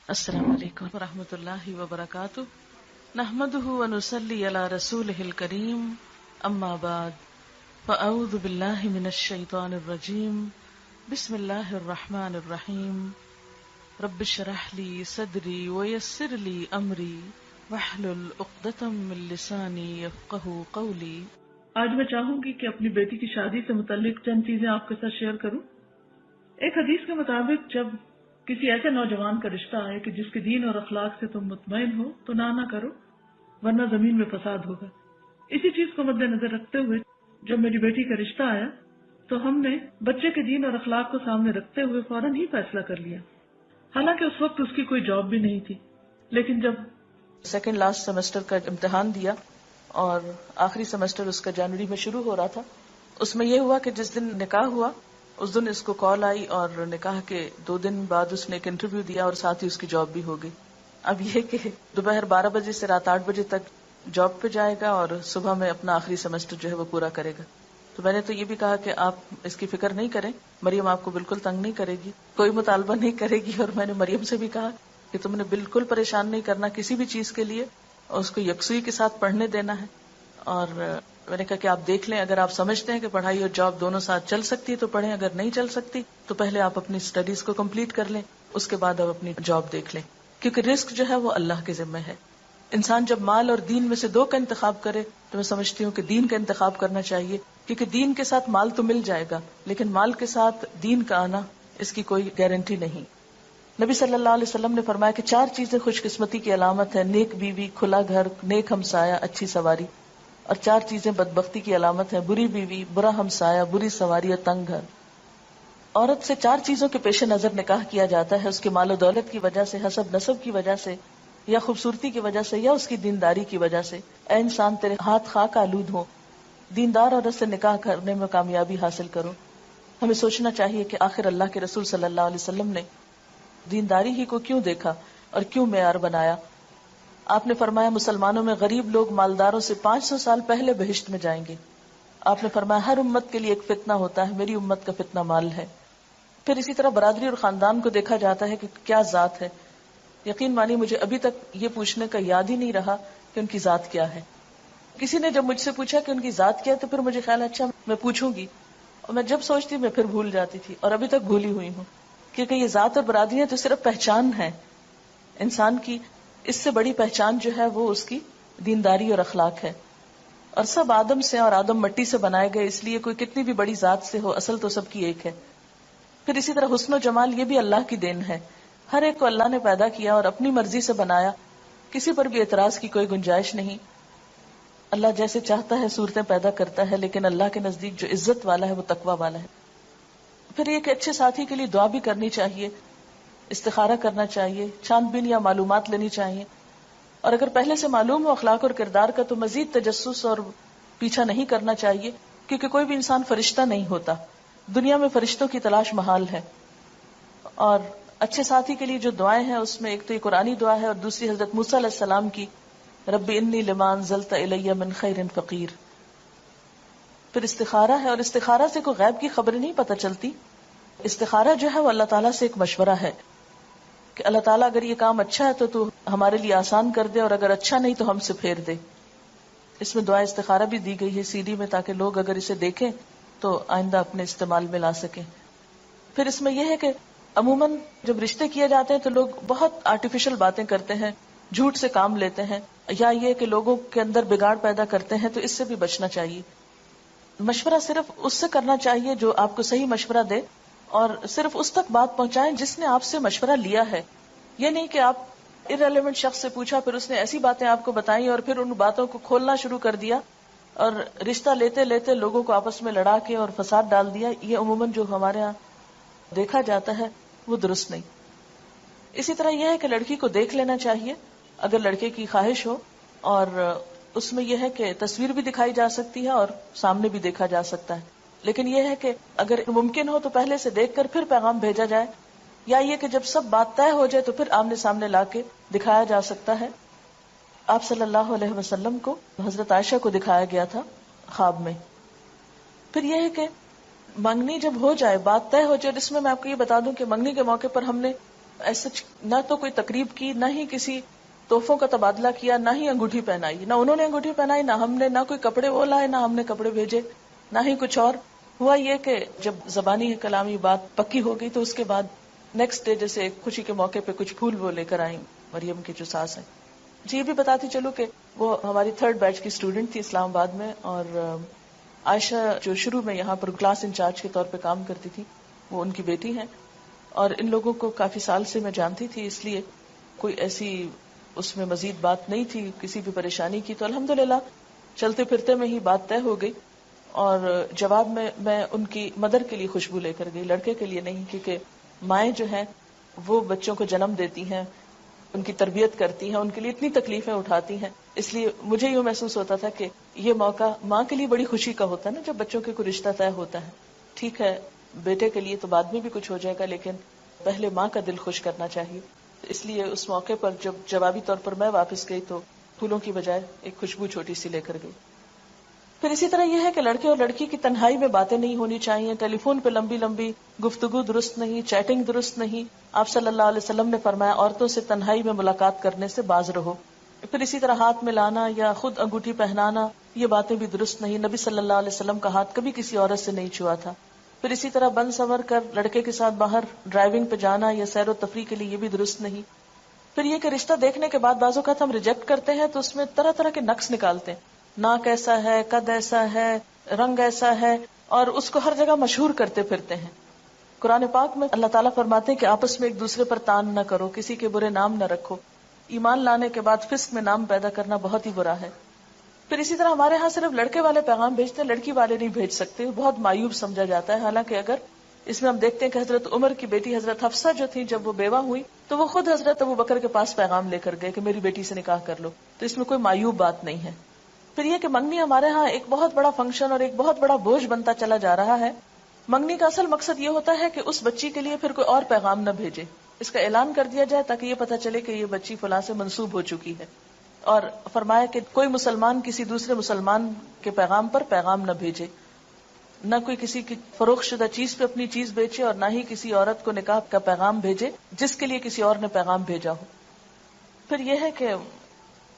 السلام علیکم ورحمۃ اللہ وبرکاتہ. نحمده ونصلی علی رسوله الکریم. اما بعد فاعوذ باللہ من الشیطان الرجیم. بسم اللہ الرحمن الرحیم. رب اشرح لی صدری ویسر لی امری واحلل عقدۃ من لسانی یفقہوا قولی. آج میں چاہوں گی کہ اپنی بیٹی کی شادی سے متعلق چند چیزیں آپ کے ساتھ شیئر کروں. ایک حدیث کے مطابق جب کسی ایسے نوجوان کا رشتہ آئے کہ جس کے دین اور اخلاق سے تم مطمئن ہو تو نہ کرو ورنہ زمین میں فساد ہوگا. اسی چیز کو مد نظر رکھتے ہوئے جب میری بیٹی کا رشتہ آیا تو ہم نے بچے کے دین اور اخلاق کو سامنے رکھتے ہوئے فوراً ہی فیصلہ کر لیا. حالانکہ اس وقت اس کی کوئی جاب بھی نہیں تھی، لیکن جب سیکنڈ لاسٹ سیمسٹر کا امتحان دیا اور آخری سیمسٹر اس کا جنوری میں شروع ہو رہا تھا، اس میں یہ ہوا کہ جس دن نکاح ہوا اس دن اس کو کال آئی اور نکاح کے 2 دن بعد اس نے ایک انٹرویو دیا اور ساتھ ہی اس کی جاب بھی ہو گئی. اب یہ کہ دوپہر 12 بجے سے رات 8 بجے تک جاب پہ جائے گا اور صبح میں اپنا آخری سیمسٹر جو ہے وہ پورا کرے گا. تو میں نے تو یہ بھی کہا کہ آپ اس کی فکر نہیں کریں، مریم آپ کو بالکل تنگ نہیں کرے گی، کوئی مطالبہ نہیں کرے گی. اور میں نے مریم سے بھی کہا کہ تم نے بالکل پریشان نہیں کرنا کسی بھی چیز کے لیے، اور اس کو یکسوئی کے ساتھ پڑھنے دینا ہے. اور میں نے کہا کہ آپ دیکھ لیں، اگر آپ سمجھتے ہیں کہ پڑھائی اور جاب دونوں ساتھ چل سکتی ہے تو پڑھیں، اگر نہیں چل سکتی تو پہلے آپ اپنی اسٹڈیز کو کمپلیٹ کر لیں، اس کے بعد آپ اپنی جاب دیکھ لیں، کیونکہ رزق جو ہے وہ اللہ کے ذمہ ہے. انسان جب مال اور دین میں سے 2 کا انتخاب کرے تو میں سمجھتی ہوں کہ دین کا انتخاب کرنا چاہیے، کیونکہ دین کے ساتھ مال تو مل جائے گا لیکن مال کے ساتھ دین کا آنا اس کی کوئی گارنٹی نہیں. نبی صلی اللہ علیہ وسلم نے فرمایا کہ 4 چیزیں خوش قسمتی کی علامت ہے: نیک بیوی، کھلا گھر، نیک ہمسایہ، اچھی سواری. اور 4 چیزیں بدبختی کی علامت ہے: بری بیوی، برا ہمسایہ، بری سواری اور تنگ گھر. عورت سے 4 چیزوں کے پیش نظر نکاح کیا جاتا ہے: اس کے مال و دولت کی وجہ سے، حسب نسب کی وجہ سے، یا خوبصورتی کی وجہ سے، یا اس کی دینداری کی وجہ سے. اے انسان تیرے ہاتھ خاک آلود ہو، دیندار عورت سے نکاح کرنے میں کامیابی حاصل کرو. ہمیں سوچنا چاہیے کہ آخر اللہ کے رسول صلی اللہ علیہ وسلم نے دینداری ہی کو کیوں دیکھا اور کیوں معیار بنایا. آپ نے فرمایا مسلمانوں میں غریب لوگ مالداروں سے 500 سال پہلے بہشت میں جائیں گے. آپ نے فرمایا ہر امت کے لیے ایک فتنہ ہوتا ہے، میری امت کا فتنہ مال ہے. پھر اسی طرح برادری اور خاندان کو دیکھا جاتا ہے کہ کیا ذات ہے. یقین مانی مجھے ابھی تک یہ پوچھنے کا یاد ہی نہیں رہا کہ ان کی ذات کیا ہے. کسی نے جب مجھ سے پوچھا کہ ان کی ذات کیا ہے تو پھر مجھے خیال اچھا میں پوچھوں گی، اور میں جب سوچتی میں پھر بھول جاتی تھی اور ابھی تک بھولی ہوئی ہوں. کیونکہ یہ ذات اور برادریاں تو صرف پہچان ہے انسان کی، اس سے بڑی پہچان جو ہے وہ اس کی دینداری اور اخلاق ہے. اور سب آدم سے اور آدم مٹی سے بنائے گئے، اس لیے کوئی کتنی بھی بڑی ذات سے ہو اصل تو سب کی ایک ہے. پھر اسی طرح حسن و جمال یہ بھی اللہ کی دین ہے. ہر ایک کو اللہ نے پیدا کیا اور اپنی مرضی سے بنایا، کسی پر بھی اعتراض کی کوئی گنجائش نہیں. اللہ جیسے چاہتا ہے صورتیں پیدا کرتا ہے، لیکن اللہ کے نزدیک جو عزت والا ہے وہ تقوی والا ہے. پھر ایک اچھے ساتھی کے لیے دعا بھی کرنی چاہیے، استخارہ کرنا چاہیے، چھان بین یا معلومات لینی چاہیے. اور اگر پہلے سے معلوم ہو اخلاق اور کردار کا تو مزید تجسس اور پیچھا نہیں کرنا چاہیے، کیونکہ کوئی بھی انسان فرشتہ نہیں ہوتا. دنیا میں فرشتوں کی تلاش محال ہے. اور اچھے ساتھی کے لیے جو دعائیں ہیں اس میں ایک تو یہ قرآنی دعا ہے اور دوسری حضرت موسیٰ علیہ السلام کی رب انی لما انزلت الی من خیر فقیر. پھر استخارہ ہے، اور استخارہ سے کوئی غیب کی خبریں نہیں پتہ چلتی. استخارہ جو ہے وہ اللہ تعالیٰ سے ایک مشورہ ہے کہ اللہ تعالیٰ اگر یہ کام اچھا ہے تو ہمارے لیے آسان کر دے، اور اگر اچھا نہیں تو ہم سے پھیر دے. اس میں دعا استخارہ بھی دی گئی ہے CD میں، تاکہ لوگ اگر اسے دیکھیں تو آئندہ اپنے استعمال میں لا سکیں. پھر اس میں یہ ہے کہ عموماً جب رشتے کیے جاتے ہیں تو لوگ بہت آرٹیفیشل باتیں کرتے ہیں، جھوٹ سے کام لیتے ہیں، یا یہ کہ لوگوں کے اندر بگاڑ پیدا کرتے ہیں، تو اس سے بھی بچنا چاہیے. مشورہ صرف اس سے کرنا چاہیے جو آپ کو صحیح مشورہ دے، اور صرف اس تک بات پہنچائیں جس نے آپ سے مشورہ لیا ہے. یہ نہیں کہ آپ irrelevant شخص سے پوچھا، پھر اس نے ایسی باتیں آپ کو بتائیں اور پھر ان باتوں کو کھولنا شروع کر دیا اور رشتہ لیتے لیتے لوگوں کو آپس میں لڑا کے اور فساد ڈال دیا. یہ عموماً جو ہمارے ہاں دیکھا جاتا ہے وہ درست نہیں. اسی طرح یہ ہے کہ لڑکی کو دیکھ لینا چاہیے اگر لڑکے کی خواہش ہو، اور اس میں یہ ہے کہ تصویر بھی دکھائی جا سکتی ہے اور سامنے بھی دیکھا جا سکتا ہے. لیکن یہ ہے کہ اگر ممکن ہو تو پہلے سے دیکھ کر پھر پیغام بھیجا جائے، یا یہ کہ جب سب بات طے ہو جائے تو پھر آمنے سامنے لا کے دکھایا جا سکتا ہے. آپ صلی اللہ علیہ وسلم کو حضرت عائشہ کو دکھایا گیا تھا خواب میں. پھر یہ ہے کہ منگنی جب ہو جائے، بات طے ہو جائے، جس میں میں آپ کو یہ بتا دوں کہ منگنی کے موقع پر ہم نے ایسا نہ تو کوئی تقریب کی، نہ ہی کسی تحفوں کا تبادلہ کیا، نہ ہی انگوٹھی پہنائی، نہ انہوں نے انگوٹھی پہنائی، نہ ہم نے، نہ کوئی کپڑے وہ لائے، نہ ہم نے کپڑے بھیجے، نہ ہی کچھ اور. ہوا یہ کہ جب زبانی کلامی بات پکی ہو گئی تو اس کے بعد نیکسٹ ڈے جیسے ایک خوشی کے موقع پہ کچھ پھول وہ لے کر آئیں مریم کی جو ساس ہیں. جی یہ بھی بتاتی چلو کہ وہ ہماری 3rd بیچ کی اسٹوڈنٹ تھی اسلام آباد میں، اور عائشہ جو شروع میں یہاں پر کلاس انچارج کے طور پہ کام کرتی تھی وہ ان کی بیٹی ہیں، اور ان لوگوں کو کافی سال سے میں جانتی تھی، اس لیے کوئی ایسی اس میں مزید بات نہیں تھی کسی بھی پریشانی کی. تو الحمدللہ چلتے پھرتے میں ہی بات طے ہو گئی، اور جواب میں ان کی مدر کے لیے خوشبو لے کر گئی، لڑکے کے لیے نہیں، کیونکہ مائیں جو ہیں وہ بچوں کو جنم دیتی ہیں، ان کی تربیت کرتی ہیں، ان کے لیے اتنی تکلیفیں اٹھاتی ہیں. اس لیے مجھے یوں محسوس ہوتا تھا کہ یہ موقع ماں کے لیے بڑی خوشی کا ہوتا ہے نا، جب بچوں کے کوئی رشتہ طے ہوتا ہے. ٹھیک ہے بیٹے کے لیے تو بعد میں بھی کچھ ہو جائے گا، لیکن پہلے ماں کا دل خوش کرنا چاہیے. اس لیے اس موقع پر جب جوابی طور پر میں واپس گئی تو پھولوں کی بجائے ایک خوشبو چھوٹی سی لے کر گئی. پھر اسی طرح یہ ہے کہ لڑکے اور لڑکی کی تنہائی میں باتیں نہیں ہونی چاہیے، ٹیلی فون پہ لمبی لمبی گفتگو درست نہیں، چیٹنگ درست نہیں. آپ صلی اللہ علیہ وسلم نے فرمایا عورتوں سے تنہائی میں ملاقات کرنے سے باز رہو. پھر اسی طرح ہاتھ میں لانا یا خود انگوٹھی پہنانا یہ باتیں بھی درست نہیں، نبی صلی اللہ علیہ وسلم کا ہاتھ کبھی کسی عورت سے نہیں چھوا تھا. پھر اسی طرح بن سنور کر لڑکے کے ساتھ باہر ڈرائیونگ پہ جانا یا سیر و تفریح کے لیے یہ بھی درست نہیں. پھر یہ کہ رشتہ دیکھنے کے بعد بعض اوقات ہم ریجیکٹ کرتے ہیں تو اس میں طرح طرح کے نقص نکالتے ہیں، ناک ایسا ہے، قد ایسا ہے، رنگ ایسا ہے، اور اس کو ہر جگہ مشہور کرتے پھرتے ہیں. قرآن پاک میں اللہ تعالیٰ فرماتے ہیں کہ آپس میں ایک دوسرے پر تان نہ کرو، کسی کے برے نام نہ رکھو. ایمان لانے کے بعد فسق میں نام پیدا کرنا بہت ہی برا ہے. پھر اسی طرح ہمارے ہاں صرف لڑکے والے پیغام بھیجتے ہیں، لڑکی والے نہیں بھیج سکتے، بہت معیوب سمجھا جاتا ہے. حالانکہ اگر اس میں ہم دیکھتے ہیں کہ حضرت عمر کی بیٹی حضرت حفصہ جو تھی جب وہ بیوہ ہوئی تو وہ خود حضرت ابوبکر کے پاس پیغام لے کر گئے کہ میری بیٹی سے نکاح کر لو. تو اس میں کوئی معیوب بات نہیں ہے. پھر یہ کہ منگنی ہمارے ہاں ایک بہت بڑا فنکشن اور ایک بہت بڑا بوجھ بنتا چلا جا رہا ہے. منگنی کا اصل مقصد یہ ہوتا ہے کہ اس بچی کے لیے پھر کوئی اور پیغام نہ بھیجے، اس کا اعلان کر دیا جائے تاکہ یہ پتہ چلے کہ یہ بچی فلاں سے منسوب ہو چکی ہے. اور فرمایا کہ کوئی مسلمان کسی دوسرے مسلمان کے پیغام پر پیغام نہ بھیجے، نہ کوئی کسی کی فروخت شدہ چیز پہ اپنی چیز بیچے، اور نہ ہی کسی عورت کو نکاح کا پیغام بھیجے جس کے لیے کسی اور نے پیغام بھیجا ہو. پھر یہ ہے کہ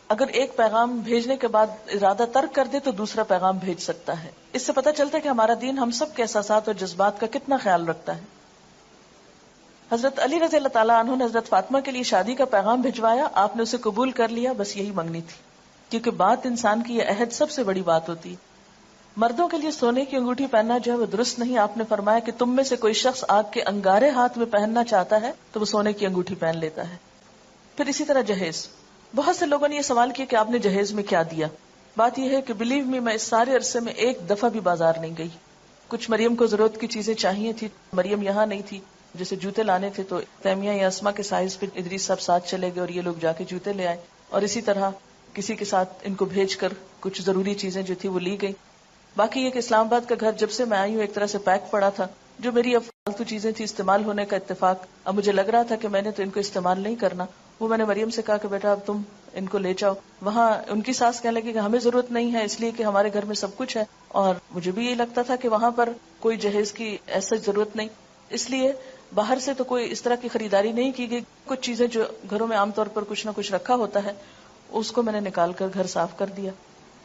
اگر ایک پیغام بھیجنے کے بعد ارادہ ترک کر دے تو دوسرا پیغام بھیج سکتا ہے. اس سے پتہ چلتا ہے کہ ہمارا دین ہم سب کے احساسات اور جذبات کا کتنا خیال رکھتا ہے. حضرت علی رضی اللہ تعالیٰ عنہ نے حضرت فاطمہ کے لیے شادی کا پیغام بھجوایا، آپ نے اسے قبول کر لیا، بس یہی منگنی تھی. کیونکہ بات انسان کی یہ عہد سب سے بڑی بات ہوتی ہے. مردوں کے لیے سونے کی انگوٹھی پہننا جو ہے وہ درست نہیں. آپ نے فرمایا کہ تم میں سے کوئی شخص آگ کے انگارے ہاتھ میں پہننا چاہتا ہے تو وہ سونے کی انگوٹھی پہن لیتا ہے. پھر اسی طرح جہیز، بہت سے لوگوں نے یہ سوال کیا کہ آپ نے جہیز میں کیا دیا. بات یہ ہے کہ بلیو می، میں اس سارے عرصے میں ایک دفعہ بھی بازار نہیں گئی. کچھ مریم کو ضرورت کی چیزیں چاہیے تھی، مریم یہاں نہیں تھی، جیسے جوتے لانے تھے تو تیمیہ یا اسما کے سائز پہ ادریس صاحب ساتھ چلے گئے اور یہ لوگ جا کے جوتے لے آئے. اور اسی طرح کسی کے ساتھ ان کو بھیج کر کچھ ضروری چیزیں جو تھی وہ لی گئی. باقی یہ کہ اسلام آباد کا گھر جب سے میں آئی ہوں ایک طرح سے پیک پڑا تھا. جو میری اب فالتو چیزیں تھی استعمال ہونے کا اتفاق، اب مجھے لگ رہا تھا کہ میں نے تو ان کو استعمال نہیں کرنا، وہ میں نے مریم سے کہا کہ بیٹا اب تم ان کو لے جاؤ. وہاں ان کی ساس کہنے لگی کہ ہمیں ضرورت نہیں ہے، اس لیے کہ ہمارے گھر میں سب کچھ ہے. اور مجھے بھی یہی لگتا تھا کہ وہاں پر کوئی جہیز کی ایسا ضرورت نہیں، اس لیے باہر سے تو کوئی اس طرح کی خریداری نہیں کی گئی. کچھ چیزیں جو گھروں میں عام طور پر کچھ نہ کچھ رکھا ہوتا ہے اس کو میں نے نکال کر گھر صاف کر دیا.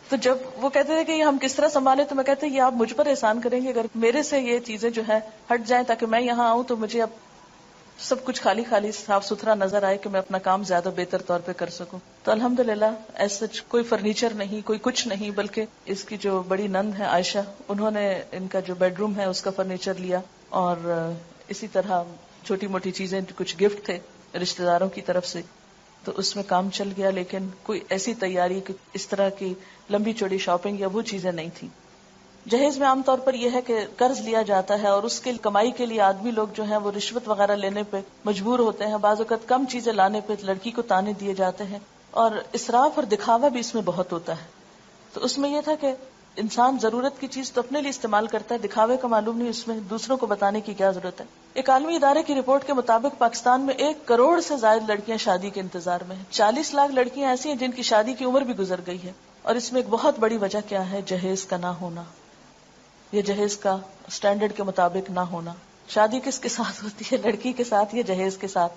تو جب وہ کہتے تھے کہ یہ ہم کس طرح سنبھالے تو میں کہتے یہ آپ مجھ پر احسان کریں گے اگر میرے سے یہ چیزیں جو ہے ہٹ جائیں تاکہ میں یہاں آؤں تو مجھے اب سب کچھ خالی خالی صاف ستھرا نظر آئے کہ میں اپنا کام زیادہ بہتر طور پہ کر سکوں. تو الحمدللہ ایسا کوئی فرنیچر نہیں، کوئی کچھ نہیں، بلکہ اس کی جو بڑی نند ہے عائشہ، انہوں نے ان کا جو بیڈ روم ہے اس کا فرنیچر لیا، اور اسی طرح چھوٹی موٹی چیزیں کچھ گفٹ تھے رشتہ داروں کی طرف سے، تو اس میں کام چل گیا. لیکن کوئی ایسی تیاری کہ اس طرح کی لمبی چوڑی شاپنگ یا وہ چیزیں نہیں تھی. جہیز میں عام طور پر یہ ہے کہ قرض لیا جاتا ہے اور اس کے کمائی کے لیے آدمی لوگ جو ہیں وہ رشوت وغیرہ لینے پہ مجبور ہوتے ہیں. بعض اوقات کم چیزیں لانے پہ لڑکی کو تانے دیے جاتے ہیں، اور اسراف اور دکھاوا بھی اس میں بہت ہوتا ہے. تو اس میں یہ تھا کہ انسان ضرورت کی چیز تو اپنے لیے استعمال کرتا ہے، دکھاوے کا معلوم نہیں، اس میں دوسروں کو بتانے کی کیا ضرورت ہے. ایک عالمی ادارے کی رپورٹ کے مطابق پاکستان میں 1 کروڑ سے زائد لڑکیاں شادی کے انتظار میں ہیں. 40 لاکھ لڑکیاں ایسی ہیں جن کی شادی کی عمر بھی گزر گئی ہے. اور اس میں ایک بہت بڑی وجہ کیا ہے؟ جہیز کا نہ ہونا، یہ جہیز کا سٹینڈرڈ کے مطابق نہ ہونا. شادی کس کے ساتھ ہوتی ہے؟ لڑکی کے ساتھ یا جہیز کے ساتھ؟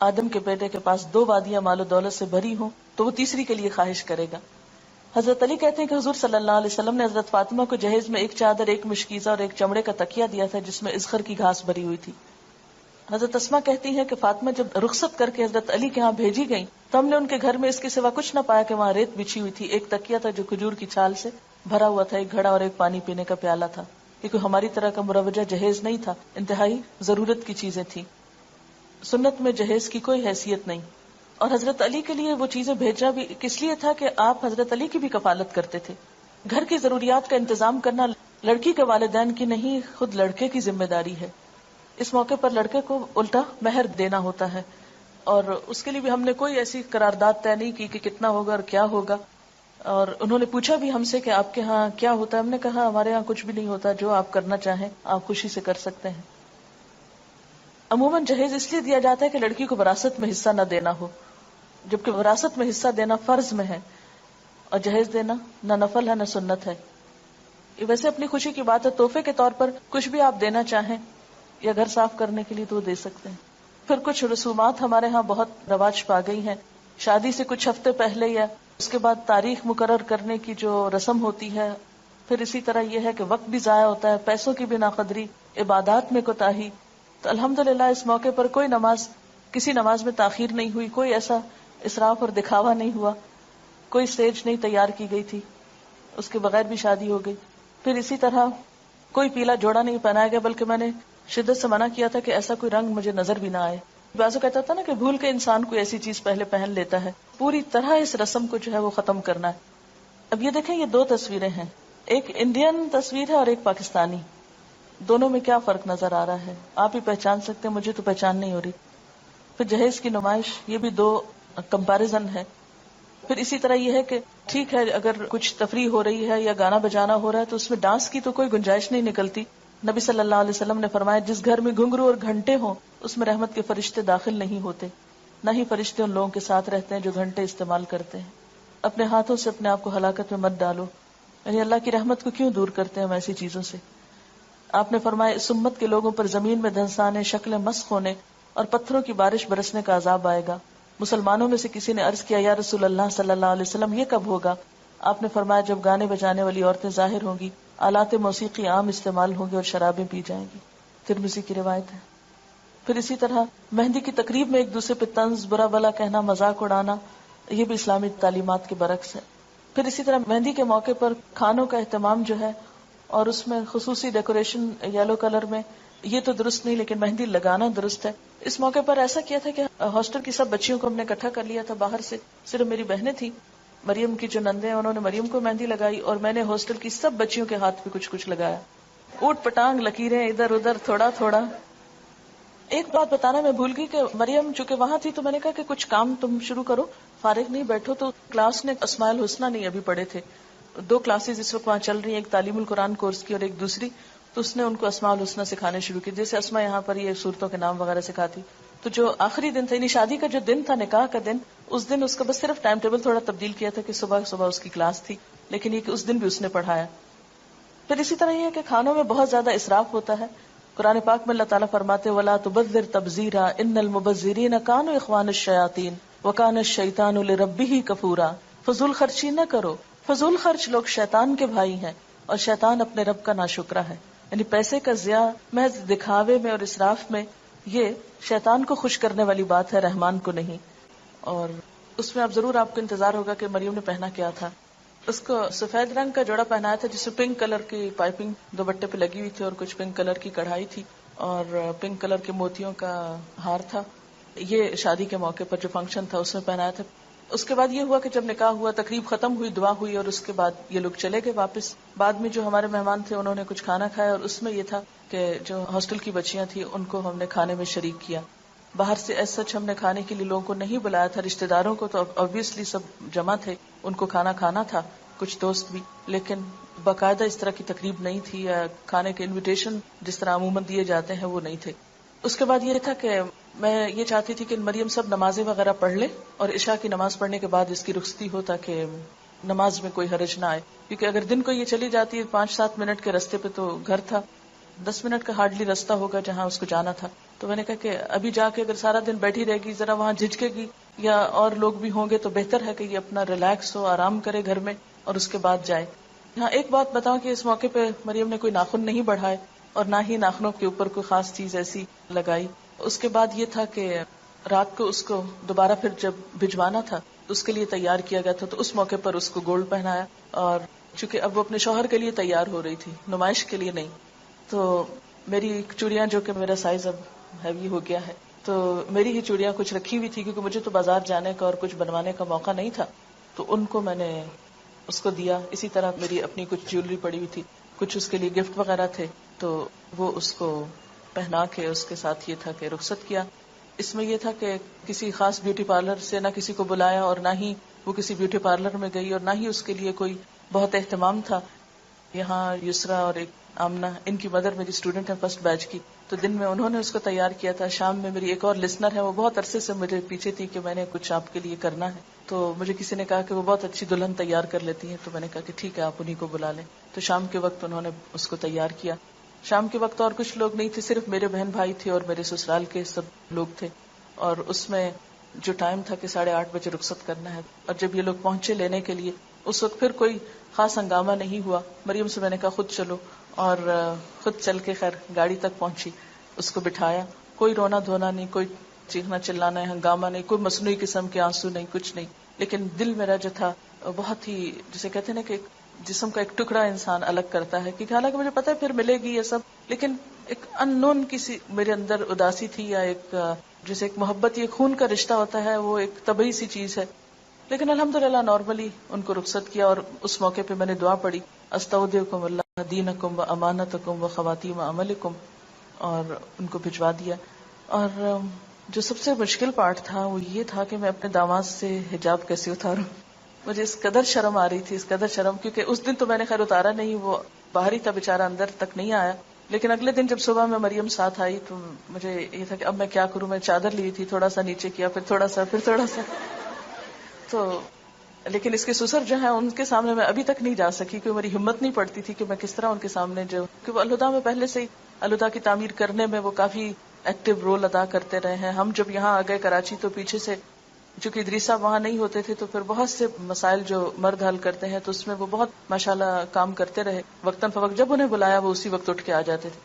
آدم کے بیٹے کے پاس 2 وادیاں مال و دولت سے بھری ہوں تو وہ تیسری کے لیے خواہش کرے گا. حضرت علی کہتے ہیں کہ حضور صلی اللہ علیہ وسلم نے حضرت فاطمہ کو جہیز میں 1 چادر، 1 مشکیزہ اور 1 چمڑے کا تکیہ دیا تھا جس میں اذخر کی گھاس بھری ہوئی تھی. حضرت اسماء کہتی ہیں کہ فاطمہ جب رخصت کر کے حضرت علی کے ہاں بھیجی گئیں تو ہم نے ان کے گھر میں اس کے سوا کچھ نہ پایا کہ وہاں ریت بچھی ہوئی تھی، 1 تکیہ تھا جو کھجور کی چھال سے بھرا ہوا تھا، 1 گھڑا اور 1 پانی پینے کا پیالہ تھا. یہ کوئی ہماری طرح کا مروجہ جہیز نہیں تھا، انتہائی ضرورت کی چیزیں تھیں. سنت میں جہیز کی کوئی حیثیت نہیں. اور حضرت علی کے لیے وہ چیزیں بھیجنا بھی کس لیے تھا کہ آپ حضرت علی کی بھی کفالت کرتے تھے. گھر کی ضروریات کا انتظام کرنا لڑکی کے والدین کی نہیں، خود لڑکے کی ذمہ داری ہے. اس موقع پر لڑکے کو الٹا مہر دینا ہوتا ہے، اور اس کے لیے بھی ہم نے کوئی ایسی قرارداد طے نہیں کی کہ کتنا ہوگا اور کیا ہوگا. اور انہوں نے پوچھا بھی ہم سے کہ آپ کے ہاں کیا ہوتا ہے. ہم نے کہا ہمارے ہاں کچھ بھی نہیں ہوتا، جو آپ کرنا چاہیں آپ خوشی سے کر سکتے ہیں. عموماً جہیز اس لیے دیا جاتا ہے کہ لڑکی کو وراثت میں حصہ نہ دینا ہو، جبکہ وراثت میں حصہ دینا فرض میں ہے اور جہیز دینا نہ نفل ہے نہ سنت ہے. یہ ویسے اپنی خوشی کی بات ہے، تحفے کے طور پر کچھ بھی آپ دینا چاہیں یا گھر صاف کرنے کے لیے تو دے سکتے ہیں. پھر کچھ رسومات ہمارے ہاں بہت رواج پا گئی ہیں. شادی سے کچھ ہفتے پہلے یا اس کے بعد تاریخ مقرر کرنے کی جو رسم ہوتی ہے. پھر اسی طرح یہ ہے کہ وقت بھی ضائع ہوتا ہے، پیسوں کی بھی ناقدری، عبادات میں کوتاہی. تو الحمدللہ اس موقع پر کوئی نماز، کسی نماز میں تاخیر نہیں ہوئی، کوئی ایسا اسراف اور دکھاوا نہیں ہوا، کوئی اسٹیج نہیں تیار کی گئی تھی، اس کے بغیر بھی شادی ہو گئی. پھر اسی طرح کوئی پیلا جوڑا نہیں پہنایا گیا، بلکہ میں نے شدت سے منع کیا تھا کہ ایسا کوئی رنگ مجھے نظر بھی نہ آئے. بعضوں کہتا تھا نا کہ بھول کے انسان کوئی ایسی چیز پہلے پہن لیتا ہے. پوری طرح اس رسم کو جو ہے وہ ختم کرنا ہے. اب یہ دیکھیں، یہ 2 تصویریں ہیں، ایک انڈین تصویر ہے اور ایک پاکستانی. دونوں میں کیا فرق نظر آ رہا ہے آپ ہی پہچان سکتے ہیں، مجھے تو پہچان نہیں ہو رہی. پھر جہیز کی نمائش، یہ بھی 2 کمپیریزن ہے. پھر اسی طرح یہ ہے کہ ٹھیک ہے اگر کچھ تفریح ہو رہی ہے یا گانا بجانا ہو رہا ہے تو اس میں ڈانس کی تو کوئی گنجائش نہیں نکلتی. نبی صلی اللہ علیہ وسلم نے فرمایا جس گھر میں گھنگرو اور گھنٹے ہوں اس میں رحمت کے فرشتے داخل نہیں ہوتے، نہ ہی فرشتے ان لوگوں کے ساتھ رہتے ہیں جو گھنٹے استعمال کرتے ہیں. اپنے ہاتھوں سے اپنے آپ کو ہلاکت میں مت ڈالو. یعنی اللہ کی رحمت کو کیوں دور کرتے ہیں ہم ایسی چیزوں سے. آپ نے فرمایا اس امت کے لوگوں پر زمین میں دھنسانے، شکلیں مسخ ہونے اور پتھروں کی بارش برسنے کا عذاب آئے گا. مسلمانوں میں سے کسی نے عرض کیا یا رسول اللہ صلی اللہ علیہ وسلم یہ کب ہوگا؟ آپ نے فرمایا جب گانے بجانے والی عورتیں ظاہر ہوں گی، آلات موسیقی عام استعمال ہوں گے اور شرابیں پی جائیں گی. ترمذی کی روایت ہے. پھر اسی طرح مہندی کی تقریب میں ایک دوسرے پہ طنز، برا بلا کہنا، مذاق اڑانا، یہ بھی اسلامی تعلیمات کے برعکس ہے. پھر اسی طرح مہندی کے موقع پر کھانوں کا اہتمام جو ہے اور اس میں خصوصی ڈیکوریشن یلو کلر میں، یہ تو درست نہیں، لیکن مہندی لگانا درست ہے. اس موقع پر ایسا کیا تھا کہ ہاسٹل کی سب بچیوں کو ہم نے اکٹھا کر لیا تھا باہر سے. صرف میری بہنیں تھیں، مریم کی جو نندیں ہیں انہوں نے مریم کو مہندی لگائی اور میں نے ہاسٹل کی سب بچیوں کے ہاتھ پہ کچھ کچھ لگایا. اوٹ پٹانگ لکیریں ادھر ادھر تھوڑا تھوڑا. ایک بات بتانا میں بھول گئی کہ مریم چونکہ وہاں تھی تو میں نے کہا کہ کچھ کام تم شروع کرو، فارغ نہیں بیٹھو. تو کلاس نے اسماء الحسنہ نہیں ابھی پڑھے تھے، 2 کلاسز اس وقت وہاں چل رہی ہیں، ایک تعلیم القرآن کورس کی اور ایک دوسری. تو اس نے ان کو اسماء الحسنہ سکھانے شروع کی، جیسے اسماء یہاں پر یہ صورتوں کے نام وغیرہ سکھاتی. تو جو آخری دن تھا، یعنی شادی کا جو دن تھا، نکاح کا دن، اس دن اس کا بس صرف ٹائم ٹیبل تھوڑا تبدیل کیا تھا کہ صبح صبح اس کی کلاس تھی، لیکن یہ کہ اس دن بھی اس نے پڑھایا. پھر اسی طرح یہ ہے کہ کھانوں میں بہت زیادہ اسراف ہوتا ہے. قرآن پاک میں اللہ تعالیٰ فرماتے وَلَا تُبَذِّرْ تَبْذِيرًا إِنَّ الْمُبَذِّرِينَ كَانُوا إِخْوَانَ الشَّيَاطِينِ وَكَانَ الشَّيْطَانُ لِرَبِّهِ كَفُورًا. فضول خرچی نہ کرو. فضول خرچ لوگ شیطان کے بھائی ہیں اور شیطان اپنے رب کا ناشکرا ہے. یعنی پیسے کا ضیاع محض دکھاوے میں اور اسراف میں، یہ شیطان کو خوش کرنے والی بات ہے، رحمان کو نہیں. اور اس میں اب ضرور آپ کو انتظار ہوگا کہ مریم نے پہنا کیا تھا. اس کو سفید رنگ کا جوڑا پہنایا تھا جس میں پنک کلر کی پائپنگ دوپٹے پہ لگی ہوئی تھی اور کچھ پنک کلر کی کڑھائی تھی اور پنک کلر کے موتیوں کا ہار تھا. یہ شادی کے موقع پر جو فنکشن تھا اس میں پہنایا تھا. اس کے بعد یہ ہوا کہ جب نکاح ہوا، تقریب ختم ہوئی، دعا ہوئی اور اس کے بعد یہ لوگ چلے گئے واپس. بعد میں جو ہمارے مہمان تھے انہوں نے کچھ کھانا کھایا اور اس میں یہ تھا کہ جو ہاسٹل کی بچیاں تھیں ان کو ہم نے کھانے میں شریک کیا. باہر سے ایز سچ ہم نے کھانے کے لیے لوگوں کو نہیں بلایا تھا، رشتہ داروں کو تو obviously سب جمع تھے، ان کو کھانا کھانا تھا، کچھ دوست بھی، لیکن باقاعدہ اس طرح کی تقریب نہیں تھی یا کھانے کے انویٹیشن جس طرح عموماً دیے جاتے ہیں وہ نہیں تھے. اس کے بعد یہ تھا کہ میں یہ چاہتی تھی کہ مریم سب نمازیں وغیرہ پڑھ لے اور عشاء کی نماز پڑھنے کے بعد اس کی رخصتی ہو تاکہ نماز میں کوئی حرج نہ آئے. کیونکہ اگر دن کو یہ چلی جاتی ہے 5-7 منٹ کے راستے پہ تو گھر تھا، 10 منٹ کا ہارڈلی راستہ ہوگا جہاں اس کو جانا تھا. تو میں نے کہا کہ ابھی جا کے اگر سارا دن بیٹھی رہے گی، ذرا وہاں جھجکے گی یا اور لوگ بھی ہوں گے، تو بہتر ہے کہ یہ اپنا ریلیکس ہو، آرام کرے گھر میں اور اس کے بعد جائے. ہاں ایک بات بتاؤں کہ اس موقع پہ مریم نے کوئی ناخن نہیں بڑھائے اور نہ ہی ناخنوں کے اوپر کوئی خاص چیز ایسی لگائی. اس کے بعد یہ تھا کہ رات کو اس کو دوبارہ پھر جب بھجوانا تھا تو اس کے لیے تیار کیا گیا تھا، تو اس موقع پر اس کو گولڈ پہنایا. اور چونکہ اب وہ اپنے شوہر کے لیے تیار ہو رہی تھی، نمائش کے لیے نہیں، تو میری چوڑیاں جو کہ میرا سائز اب ہیوی ہو گیا ہے، تو میری ہی چوڑیاں کچھ رکھی ہوئی تھی کیونکہ مجھے تو بازار جانے کا اور کچھ بنوانے کا موقع نہیں تھا، تو ان کو میں نے اس کو دیا. اسی طرح میری اپنی کچھ جیولری پڑی ہوئی تھی، کچھ اس کے لیے گفٹ وغیرہ تھے، تو وہ اس کو پہنا کے اس کے ساتھ یہ تھا کہ رخصت کیا. اس میں یہ تھا کہ کسی خاص بیوٹی پارلر سے نہ کسی کو بلایا اور نہ ہی وہ کسی بیوٹی پارلر میں گئی اور نہ ہی اس کے لیے کوئی بہت اہتمام تھا. یہاں یسرا اور ایک آمنہ، ان کی مدر میری اسٹوڈنٹ ہے فرسٹ بیچ کی، تو دن میں انہوں نے اس کو تیار کیا تھا. شام میں میری ایک اور لسنر ہے، وہ بہت عرصے سے مجھے پیچھے تھی کہ میں نے کچھ آپ کے لیے کرنا ہے، تو مجھے کسی نے کہا کہ وہ بہت اچھی دلہن تیار کر لیتی ہیں، تو میں نے کہا کہ ٹھیک ہے آپ انہی کو بلا لیں. تو شام کے وقت انہوں نے اس کو تیار کیا. شام کے وقت اور کچھ لوگ نہیں تھے، صرف میرے بہن بھائی تھے اور میرے سسرال کے سب لوگ تھے. اور اس میں جو ٹائم تھا کہ 8:30 بجے رخصت کرنا ہے، اور جب یہ لوگ پہنچے لینے کے لیے اس وقت پھر کوئی خاص ہنگامہ نہیں ہوا. مریم سے میں نے کہا خود چلو، اور خود چل کے خیر گاڑی تک پہنچی، اس کو بٹھایا. کوئی رونا دھونا نہیں، کوئی چیخنا چلانا ہنگامہ نہیں، کوئی مصنوعی قسم کے آنسو نہیں، کچھ نہیں. لیکن دل میرا جو تھا بہت ہی، جسے کہتے ہیں نا کہ جسم کا ایک ٹکڑا انسان الگ کرتا ہے، کیونکہ حالانکہ مجھے پتا ہے پھر ملے گی یہ سب، لیکن ایک ان نون کسی میرے اندر اداسی تھی، یا ایک جیسے ایک محبت، یہ خون کا رشتہ ہوتا ہے، وہ ایک طبعی سی چیز ہے. لیکن الحمدللہ نارملی ان کو رخصت کیا، اور اس موقع پہ میں نے دعا پڑھی، استودعکم اللہ دینکم و امانتکم و خواتیم عملکم، اور ان کو بھجوا دیا. اور جو سب سے مشکل پارٹ تھا وہ یہ تھا کہ میں اپنے داماد سے حجاب کیسے اتاروں. مجھے اس قدر شرم آ رہی تھی، اس قدر شرم، کیونکہ اس دن تو میں نے خیر اتارا نہیں، وہ باہر ہی تھا بیچارہ، اندر تک نہیں آیا. لیکن اگلے دن جب صبح میں مریم ساتھ آئی تو مجھے یہ تھا کہ اب میں کیا کروں. میں چادر لی تھی، تھوڑا سا نیچے کیا، پھر تھوڑا سا، پھر تھوڑا سا. تو لیکن اس کے سسر جو ہیں ان کے سامنے میں ابھی تک نہیں جا سکی، کیونکہ میری ہمت نہیں پڑتی تھی کہ میں کس طرح ان کے سامنے جو، کہ وہ الہدا میں پہلے سے ہی الہدا کی تعمیر کرنے میں وہ کافی ایکٹیو رول ادا کرتے رہے ہیں. ہم جب یہاں آ گئے کراچی تو پیچھے سے چونکہ ادریس صاحب وہاں نہیں ہوتے تھے، تو پھر بہت سے مسائل جو مرد حل کرتے ہیں تو اس میں وہ بہت ماشاءاللہ کام کرتے رہے. وقتاً فوقت جب انہیں بلایا وہ اسی وقت اٹھ کے آ جاتے تھے.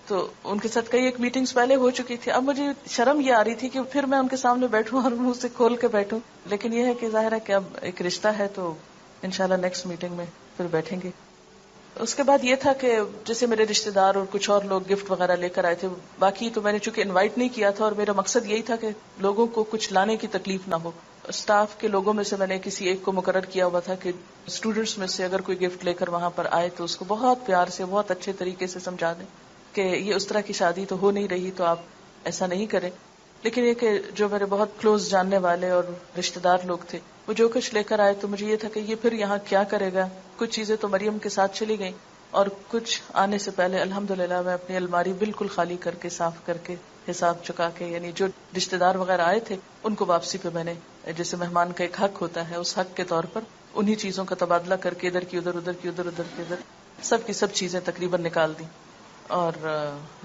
تو ان کے ساتھ کئی ایک میٹنگز پہلے ہو چکی تھی. اب مجھے شرم یہ آ رہی تھی کہ پھر میں ان کے سامنے بیٹھوں اور منہ سے کھول کے بیٹھوں، لیکن یہ ہے کہ ظاہر ہے کہ اب ایک رشتہ ہے تو انشاءاللہ نیکسٹ میٹنگ میں پھر بیٹھیں گے. اس کے بعد یہ تھا کہ جیسے میرے رشتہ دار اور کچھ اور لوگ گفٹ وغیرہ لے کر آئے تھے. باقی تو میں نے چونکہ انوائٹ نہیں کیا تھا، اور میرا مقصد یہی تھا کہ لوگوں کو کچھ لانے کی تکلیف نہ ہو. اسٹاف کے لوگوں میں سے میں نے کسی ایک کو مقرر کیا ہوا تھا کہ اسٹوڈینٹس میں سے اگر کوئی گفٹ لے کر وہاں پر آئے تو اس کو بہت پیار سے، بہت اچھے طریقے سے سمجھا دیں کہ یہ اس طرح کی شادی تو ہو نہیں رہی، تو آپ ایسا نہیں کریں. لیکن یہ کہ جو میرے بہت کلوز جاننے والے اور رشتہ دار لوگ تھے وہ جو کچھ لے کر آئے تو مجھے یہ تھا کہ یہ پھر یہاں کیا کرے گا. کچھ چیزیں تو مریم کے ساتھ چلی گئیں، اور کچھ آنے سے پہلے الحمدللہ میں اپنی الماری بالکل خالی کر کے، صاف کر کے، حساب چکا کے، یعنی جو رشتہ دار وغیرہ آئے تھے ان کو واپسی پہ میں نے، جیسے مہمان کا ایک حق ہوتا ہے، اس حق کے طور پر انہی چیزوں کا تبادلہ کر کے ادھر کی ادھر، ادھر کی ادھر، ادھر کی ادھر، سب کی سب چیزیں تقریباً نکال دی. اور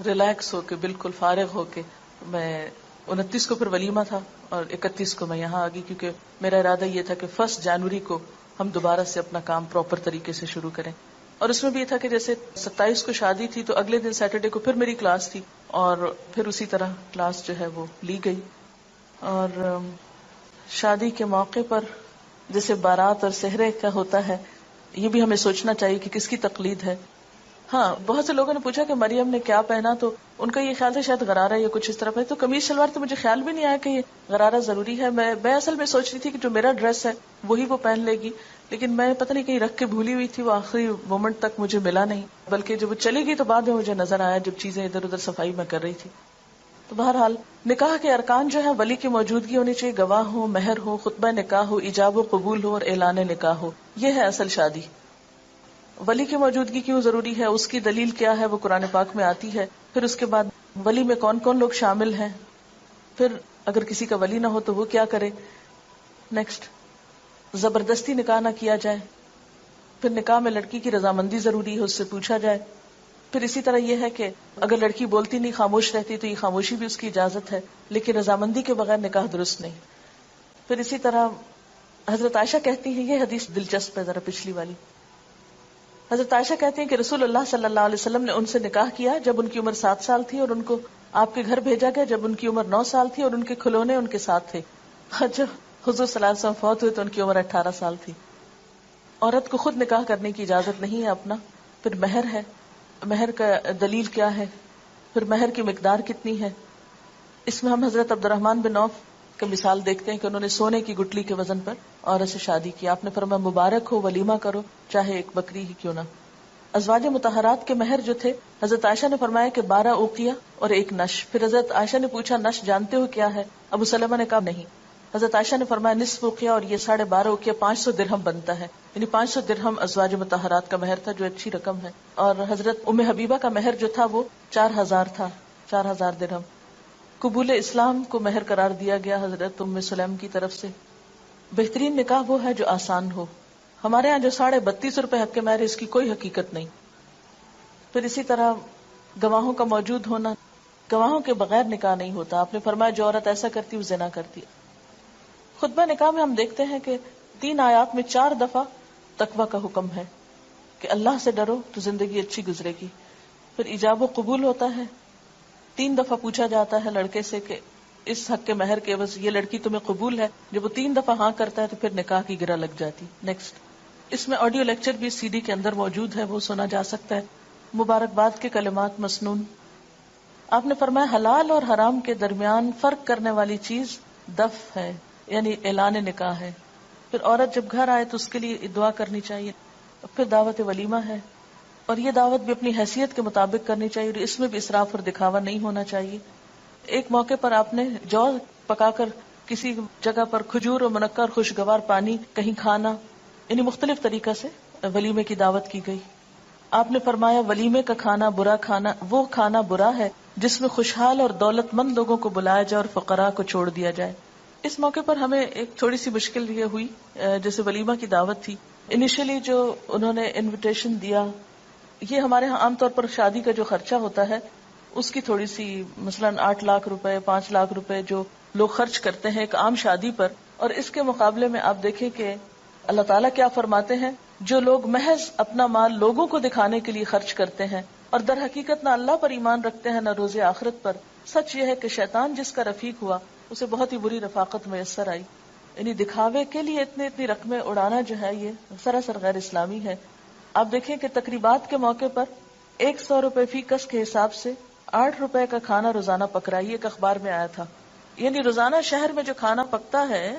ریلیکس ہو کے، بالکل فارغ ہو کے، میں 29 کو پھر ولیمہ تھا اور 31 کو میں یہاں آ گئی، کیونکہ میرا ارادہ یہ تھا کہ 1 جنوری کو ہم دوبارہ سے اپنا کام پراپر طریقے سے شروع کریں. اور اس میں بھی یہ تھا کہ جیسے 27 کو شادی تھی تو اگلے دن سیٹرڈے کو پھر میری کلاس تھی، اور پھر اسی طرح کلاس جو ہے وہ لی گئی. اور شادی کے موقع پر جیسے بارات اور سہرے کا ہوتا ہے، یہ بھی ہمیں سوچنا چاہیے کہ کس کی تقلید ہے. ہاں، بہت سے لوگوں نے پوچھا کہ مریم نے کیا پہنا، تو ان کا یہ خیال تھا شاید غرارہ یا کچھ اس طرح ہے. تو قمیض شلوار تو مجھے خیال بھی نہیں آیا کہ یہ غرارہ ضروری ہے. میں اصل میں سوچ رہی تھی کہ جو میرا ڈریس ہے وہی وہ پہن لے گی، لیکن میں پتہ نہیں کہیں رکھ کے بھولی ہوئی تھی، وہ آخری مومنٹ تک مجھے ملا نہیں، بلکہ جب وہ چلی گئی تو بعد میں مجھے نظر آیا جب چیزیں ادھر ادھر صفائی میں کر رہی تھی. تو بہرحال نکاح کے ارکان جو ہے ولی کی موجودگی ہونی چاہیے، گواہ ہو، مہر ہو، خطبہ نکاح ہو، ایجاب و قبول ہو اور اعلان نکاح ہو. یہ ہے اصل شادی. ولی کی موجودگی کیوں ضروری ہے، اس کی دلیل کیا ہے، وہ قرآن پاک میں آتی ہے. پھر اس کے بعد ولی میں کون کون لوگ شامل ہیں، پھر اگر کسی کا ولی نہ ہو تو وہ کیا کرے. نیکسٹ، زبردستی نکاح نہ کیا جائے. پھر نکاح میں لڑکی کی رضامندی ضروری ہے، اس سے پوچھا جائے. پھر اسی طرح یہ ہے کہ اگر لڑکی بولتی نہیں، خاموش رہتی، تو یہ خاموشی بھی اس کی اجازت ہے، لیکن رضامندی کے بغیر نکاح درست نہیں. پھر اسی طرح حضرت عائشہ کہتی ہیں، یہ حدیث دلچسپ ہے ذرا پچھلی والی. حضرت عائشہ کہتی ہیں کہ رسول اللہ صلی اللہ علیہ وسلم نے ان سے نکاح کیا جب ان کی عمر 7 سال تھی، اور ان کو آپ کے گھر بھیجا گیا جب ان کی عمر 9 سال تھی، اور ان کے کھلونے ان کے ساتھ تھے. جب حضور صلی اللہ علیہ وسلم فوت ہوئے تو ان کی عمر 18 سال تھی. عورت کو خود نکاح کرنے کی اجازت نہیں ہے اپنا. پھر مہر ہے، مہر کا دلیل کیا ہے، پھر مہر کی مقدار کتنی ہے. اس میں ہم حضرت عبد الرحمن بن عوف کی مثال دیکھتے ہیں کہ انہوں نے سونے کی گٹلی کے وزن پر عورت سے شادی کی. آپ نے فرمایا مبارک ہو، ولیمہ کرو، چاہے ایک بکری ہی کیوں نہ. ازواج مطہرات کے مہر جو تھے، حضرت عائشہ نے فرمایا کہ 12 اوقیہ اور 1 نش. پھر حضرت عائشہ نے پوچھا نش جانتے ہو کیا ہے؟ ابو سلمہ نے کہا نہیں. حضرت عائشہ نے فرمایا نصف اوقیہ اور یہ 12.5 اوقیہ 500 درہم بنتا ہے، یعنی 500 درہم ازواج مطہرات کا مہر تھا، جو اچھی رقم ہے. اور حضرت ام حبیبہ کا مہر جو تھا وہ 4000 تھا، 4000 درہم. قبول اسلام کو مہر قرار دیا گیا حضرت ام سلیم کی طرف سے. بہترین نکاح وہ ہے جو آسان ہو. ہمارے ہاں جو 32.5 روپے حق کے مہر ہے، اس کی کوئی حقیقت نہیں. پھر اسی طرح گواہوں کا موجود ہونا، گواہوں کے بغیر نکاح نہیں ہوتا. آپ نے فرمایا جو عورت ایسا کرتی وہ زنا کرتی. خطبہ نکاح میں ہم دیکھتے ہیں کہ 3 آیات میں 4 دفعہ تقوی کا حکم ہے کہ اللہ سے ڈرو تو زندگی اچھی گزرے گی. پھر ایجاب و قبول ہوتا ہے. 3 دفعہ پوچھا جاتا ہے لڑکے سے کہ اس حق کے مہر کے عوض یہ لڑکی تمہیں قبول ہے. جب وہ 3 دفعہ ہاں کرتا ہے تو پھر نکاح کی گرہ لگ جاتی. نیکسٹ. اس میں آڈیو لیکچر بھی CD کے اندر موجود ہے، وہ سنا جا سکتا ہے. مبارکباد کے کلمات مسنون. آپ نے فرمایا حلال اور حرام کے درمیان فرق کرنے والی چیز دف ہے، یعنی اعلان نکاح ہے. پھر عورت جب گھر آئے تو اس کے لیے دعا کرنی چاہیے. پھر دعوت ولیمہ ہے، اور یہ دعوت بھی اپنی حیثیت کے مطابق کرنی چاہیے، اور اس میں بھی اسراف اور دکھاوا نہیں ہونا چاہیے. ایک موقع پر آپ نے جو پکا کر کسی جگہ پر کھجور اور منقع اور خوشگوار پانی کہیں کھانا، یعنی مختلف طریقہ سے ولیمے کی دعوت کی گئی. آپ نے فرمایا ولیمے کا کھانا برا کھانا، وہ کھانا برا ہے جس میں خوشحال اور دولت مند لوگوں کو بلایا جائے اور فقراء کو چھوڑ دیا جائے. اس موقع پر ہمیں ایک تھوڑی سی مشکل یہ ہوئی، جیسے ولیمہ کی دعوت تھی، انیشلی جو انہوں نے انویٹیشن دیا، یہ ہمارے ہاں عام طور پر شادی کا جو خرچہ ہوتا ہے اس کی تھوڑی سی، مثلا 8 لاکھ روپے 5 لاکھ روپے جو لوگ خرچ کرتے ہیں ایک عام شادی پر، اور اس کے مقابلے میں آپ دیکھیں کہ اللہ تعالیٰ کیا فرماتے ہیں، جو لوگ محض اپنا مال لوگوں کو دکھانے کے لیے خرچ کرتے ہیں اور در حقیقت نہ اللہ پر ایمان رکھتے ہیں نہ روز آخرت پر، سچ یہ ہے کہ شیطان جس کا رفیق ہوا اسے بہت ہی بری رفاقت میسر آئی. یعنی دکھاوے کے لیے اتنی رقمیں اڑانا جو ہے یہ سراسر غیر اسلامی ہے. آپ دیکھیں کہ تقریبات کے موقع پر 100 روپے فی کس کے حساب سے 8 روپے کا کھانا روزانہ پک رہا ہے، یہ ایک اخبار میں آیا تھا. یعنی روزانہ شہر میں جو کھانا پکتا ہے،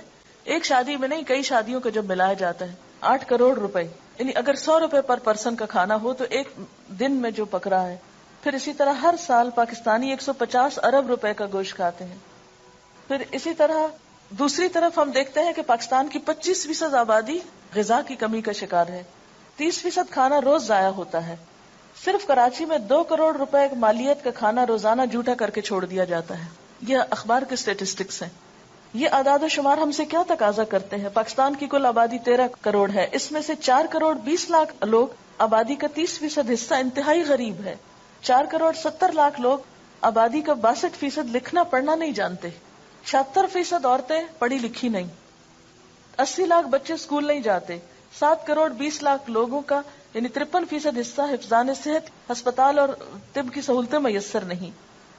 ایک شادی میں نہیں کئی شادیوں کو جب ملایا جاتا ہے، 8 کروڑ روپے. یعنی اگر 100 روپے پر پرسن کا کھانا ہو تو ایک دن میں جو پک رہا ہے. پھر اسی طرح ہر سال پاکستانی 150 ارب روپے کا گوشت کھاتے ہیں. پھر اسی طرح دوسری طرف ہم دیکھتے ہیں کہ پاکستان کی 25% آبادی غذا کی کمی کا شکار ہے. 30% کھانا روز ضائع ہوتا ہے. صرف کراچی میں 2 کروڑ روپے مالیت کا کھانا روزانہ جھوٹا کر کے چھوڑ دیا جاتا ہے. یہ اخبار کے اسٹیٹسٹکس ہیں. یہ اعداد و شمار ہم سے کیا تقاضا کرتے ہیں؟ پاکستان کی کل آبادی 13 کروڑ ہے، اس میں سے 4 کروڑ 20 لاکھ لوگ، آبادی کا 30% حصہ انتہائی غریب ہے. 4 کروڑ 70 لاکھ لوگ، آبادی کا 62% لکھنا پڑھنا نہیں جانتے. 76% عورتیں پڑھی لکھی نہیں. 80 لاکھ بچے اسکول نہیں جاتے. 7 کروڑ 20 لاکھ لوگوں کا یعنی 53% حصہ حفظان صحت، ہسپتال اور طب کی سہولتیں میسر نہیں.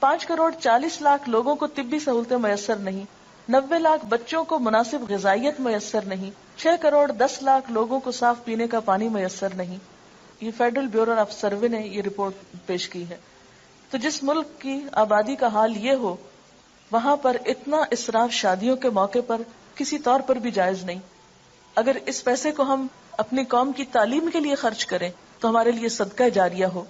5 کروڑ 40 لاکھ لوگوں کو طبی سہولتیں میسر نہیں. 90 لاکھ بچوں کو مناسب غذائیت میسر نہیں. 6 کروڑ 10 لاکھ لوگوں کو صاف پینے کا پانی میسر نہیں. یہ فیڈرل بیورو آف سروے نے یہ رپورٹ پیش کی ہے. تو جس ملک کی آبادی کا حال یہ ہو، وہاں پر اتنا اسراف شادیوں کے موقع پر کسی طور پر بھی جائز نہیں. اگر اس پیسے کو ہم اپنی قوم کی تعلیم کے لیے خرچ کریں تو ہمارے لیے صدقہ جاریہ ہو.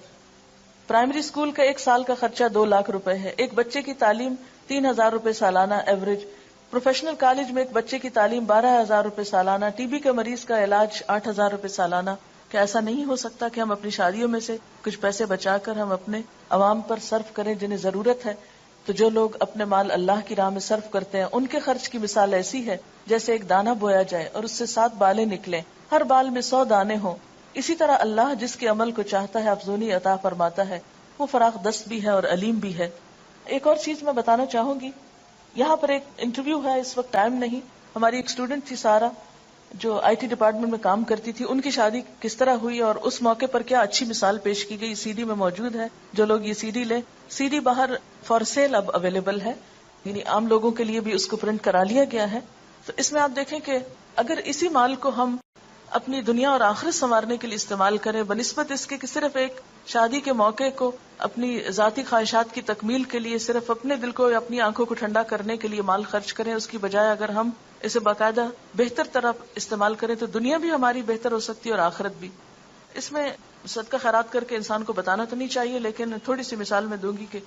پرائمری اسکول کا 1 سال کا خرچہ 2 لاکھ روپے ہے. ایک بچے کی تعلیم 3,000 روپے سالانہ ایوریج. پروفیشنل کالج میں ایک بچے کی تعلیم 12,000 روپے سالانہ. ٹی بی کے مریض کا علاج 8,000 روپے سالانہ. کیا ایسا نہیں ہو سکتا کہ ہم اپنی شادیوں میں سے کچھ پیسے بچا کر ہم اپنے عوام پر صرف کریں جنہیں ضرورت ہے؟ تو جو لوگ اپنے مال اللہ کی راہ میں صرف کرتے ہیں ان کے خرچ کی مثال ایسی ہے جیسے ایک دانہ بویا جائے اور اس سے 7 بالیں نکلیں، ہر بال میں 100 دانے ہوں اسی طرح اللہ جس کے عمل کو چاہتا ہے افزونی عطا فرماتا ہے، وہ فراخ دست بھی ہے اور علیم بھی ہے۔ ایک اور چیز میں بتانا چاہوں گی، یہاں پر ایک انٹرویو ہے، اس وقت ٹائم نہیں، ہماری ایک اسٹوڈنٹ تھی سارا جو آئی ٹی ڈپارٹمنٹ میں کام کرتی تھی، ان کی شادی کس طرح ہوئی اور اس موقع پر کیا اچھی مثال پیش کی گئی، سی ڈی میں موجود ہے، جو لوگ یہ سی ڈی لیں، سی ڈی باہر فار سیل اب اویلیبل ہے، یعنی عام لوگوں کے لیے بھی اس کو پرنٹ کرا لیا گیا ہے۔ تو اس میں آپ دیکھیں کہ اگر اسی مال کو ہم اپنی دنیا اور آخرت سنوارنے کے لیے استعمال کریں بنسبت اس کے کہ صرف ایک شادی کے موقع کو اپنی ذاتی خواہشات کی تکمیل کے لیے صرف اپنے دل کو یا اپنی آنکھوں کو ٹھنڈا کرنے کے لیے مال خرچ کریں، اس کی بجائے اگر ہم اسے باقاعدہ بہتر طرح استعمال کریں تو دنیا بھی ہماری بہتر ہو سکتی ہے اور آخرت بھی۔ اس میں صدقہ خیرات کر کے انسان کو بتانا تو نہیں چاہیے، لیکن تھوڑی سی مثال میں دوں گی کہ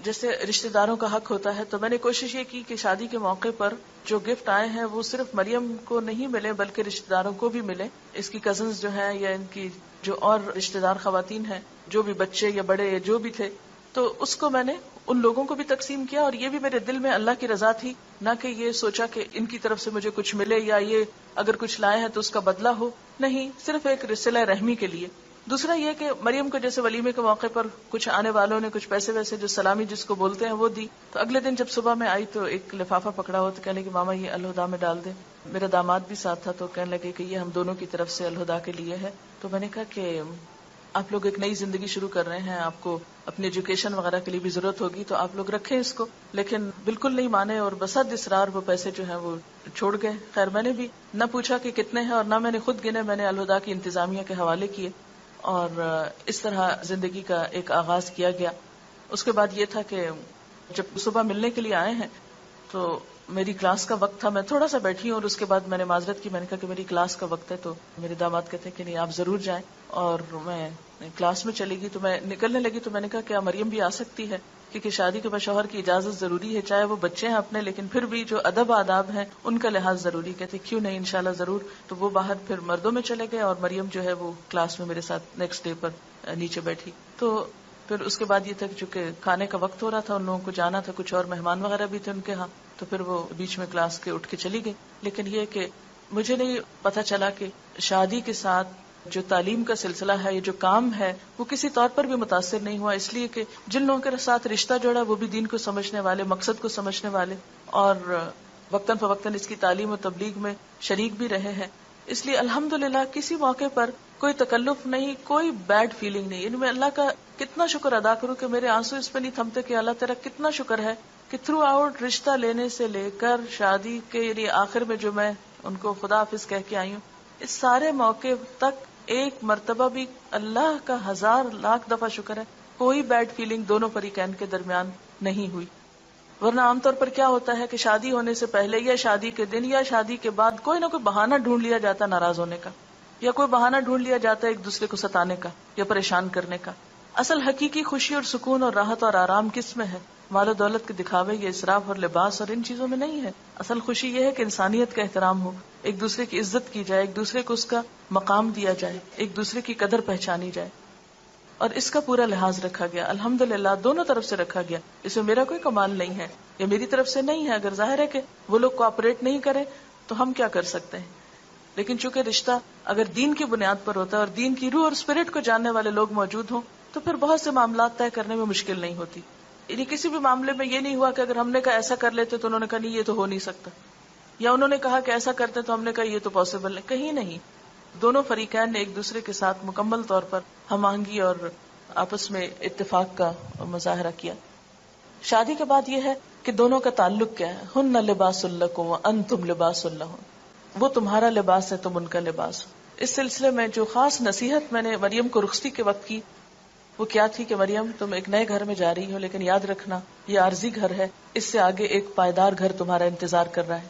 جیسے رشتہ داروں کا حق ہوتا ہے، تو میں نے کوشش یہ کی کہ شادی کے موقع پر جو گفٹ آئے ہیں وہ صرف مریم کو نہیں ملے بلکہ رشتہ داروں کو بھی ملے، اس کی کزنز جو ہیں یا ان کی جو اور رشتہ دار خواتین ہیں، جو بھی بچے یا بڑے یا جو بھی تھے، تو اس کو میں نے ان لوگوں کو بھی تقسیم کیا، اور یہ بھی میرے دل میں اللہ کی رضا تھی، نہ کہ یہ سوچا کہ ان کی طرف سے مجھے کچھ ملے یا یہ اگر کچھ لائے ہیں تو اس کا بدلہ ہو، نہیں، صرف ایک صلہ رحمی کے لیے۔ دوسرا یہ کہ مریم کو جیسے ولیمے کے موقع پر کچھ آنے والوں نے کچھ پیسے ویسے جو سلامی جس کو بولتے ہیں وہ دی، تو اگلے دن جب صبح میں آئی تو ایک لفافہ پکڑا ہوا تو کہنے کہ ماما یہ الہدا میں ڈال دے، میرا داماد بھی ساتھ تھا تو کہنے لگے کہ یہ ہم دونوں کی طرف سے الہدا کے لیے ہے۔ تو میں نے کہا کہ آپ لوگ ایک نئی زندگی شروع کر رہے ہیں، آپ کو اپنی ایجوکیشن وغیرہ کے لیے بھی ضرورت ہوگی تو آپ لوگ رکھیں اس کو، لیکن بالکل نہیں مانے اور بسد اصرار وہ پیسے جو ہیں وہ چھوڑ گئے۔ خیر میں نے بھی نہ پوچھا کہ کتنے ہیں اور نہ میں نے خود گنے، میں نے الہدا کی انتظامیہ کے حوالے کیے اور اس طرح زندگی کا ایک آغاز کیا گیا۔ اس کے بعد یہ تھا کہ جب صبح ملنے کے لیے آئے ہیں تو میری کلاس کا وقت تھا، میں تھوڑا سا بیٹھی ہوں اور اس کے بعد میں نے معذرت کی، میں نے کہا کہ میری کلاس کا وقت ہے، تو میرے داماد کہتے ہیں کہ نہیں آپ ضرور جائیں، اور میں کلاس میں چلی گئی تو میں نکلنے لگی تو میں نے کہا کیا مریم بھی آ سکتی ہے، کیونکہ شادی کے بعد شوہر کی اجازت ضروری ہے، چاہے وہ بچے ہیں اپنے لیکن پھر بھی جو ادب آداب ہیں ان کا لحاظ ضروری۔ کہتے کیوں نہیں، انشاءاللہ ضرور۔ تو وہ باہر پھر مردوں میں چلے گئے اور مریم جو ہے وہ کلاس میں میرے ساتھ نیکسٹ ڈے پر نیچے بیٹھی۔ تو پھر اس کے بعد یہ تھا کہ چونکہ کھانے کا وقت ہو رہا تھا، ان لوگوں کو جانا تھا، کچھ اور مہمان وغیرہ بھی تھے ان کے ہاں، تو پھر وہ بیچ میں کلاس کے اٹھ کے چلی گئی۔ لیکن یہ کہ مجھے نہیں پتا چلا کہ شادی کے ساتھ جو تعلیم کا سلسلہ ہے، یہ جو کام ہے، وہ کسی طور پر بھی متاثر نہیں ہوا، اس لیے کہ جن لوگوں کے ساتھ رشتہ جوڑا وہ بھی دین کو سمجھنے والے، مقصد کو سمجھنے والے، اور وقتاً فوقتاً اس کی تعلیم و تبلیغ میں شریک بھی رہے ہیں۔ اس لیے الحمدللہ کسی موقع پر کوئی تکلف نہیں، کوئی بیڈ فیلنگ نہیں۔ یعنی میں اللہ کا کتنا شکر ادا کروں کہ میرے آنسو اس پہ نہیں تھمتے کہ اللہ تیرا کتنا شکر ہے کہ تھرو آؤٹ رشتہ لینے سے لے کر شادی کے لیے آخر میں جو میں ان کو خدا حافظ کہہ کے آئی ہوں، اس سارے موقع تک ایک مرتبہ بھی اللہ کا 1000 لاکھ دفعہ شکر ہے کوئی بیڈ فیلنگ دونوں فریقین کے درمیان نہیں ہوئی۔ ورنہ عام طور پر کیا ہوتا ہے کہ شادی ہونے سے پہلے یا شادی کے دن یا شادی کے بعد کوئی نہ کوئی بہانہ ڈھونڈ لیا جاتا ناراض ہونے کا، یا کوئی بہانہ ڈھونڈ لیا جاتا ہے ایک دوسرے کو ستانے کا یا پریشان کرنے کا۔ اصل حقیقی خوشی اور سکون اور راحت اور آرام کس میں ہے؟ مال و دولت کے دکھاوے یا اسراف اور لباس اور ان چیزوں میں نہیں ہے۔ اصل خوشی یہ ہے کہ انسانیت کا احترام ہو، ایک دوسرے کی عزت کی جائے، ایک دوسرے کو اس کا مقام دیا جائے، ایک دوسرے کی قدر پہچانی جائے، اور اس کا پورا لحاظ رکھا گیا۔ الحمدللہ دونوں طرف سے رکھا گیا، اس میں میرا کوئی کمال نہیں ہے یا میری طرف سے نہیں ہے۔ اگر ظاہر ہے کہ وہ لوگ کوآپریٹ نہیں کرے تو ہم کیا کر سکتے ہیں، لیکن چونکہ رشتہ اگر دین کی بنیاد پر ہوتا ہے اور دین کی روح اور اسپرٹ کو جاننے والے لوگ موجود ہوں تو پھر بہت سے معاملات طے کرنے میں مشکل نہیں ہوتی۔ یعنی کسی بھی معاملے میں یہ نہیں ہوا کہ اگر ہم نے کہا ایسا کر لیتے تو انہوں نے کہا نہیں یہ تو ہو نہیں سکتا، یا انہوں نے کہا کہ ایسا کرتے تو ہم نے کہا یہ تو پاسبل نہیں، کہیں نہیں۔ دونوں فریقین نے ایک دوسرے کے ساتھ مکمل طور پر ہم آہنگی اور آپس میں اتفاق کا مظاہرہ کیا۔ شادی کے بعد یہ ہے کہ دونوں کا تعلق کیا ہے، ہن لباس لکم وانتم لباس لہن، وہ تمہارا لباس ہے تم ان کا لباس۔ اس سلسلے میں جو خاص نصیحت میں نے مریم کو رخصتی کے وقت کی وہ کیا تھی کہ مریم تم ایک نئے گھر میں جا رہی ہو، لیکن یاد رکھنا یہ عارضی گھر ہے، اس سے آگے ایک پائیدار گھر تمہارا انتظار کر رہا ہے۔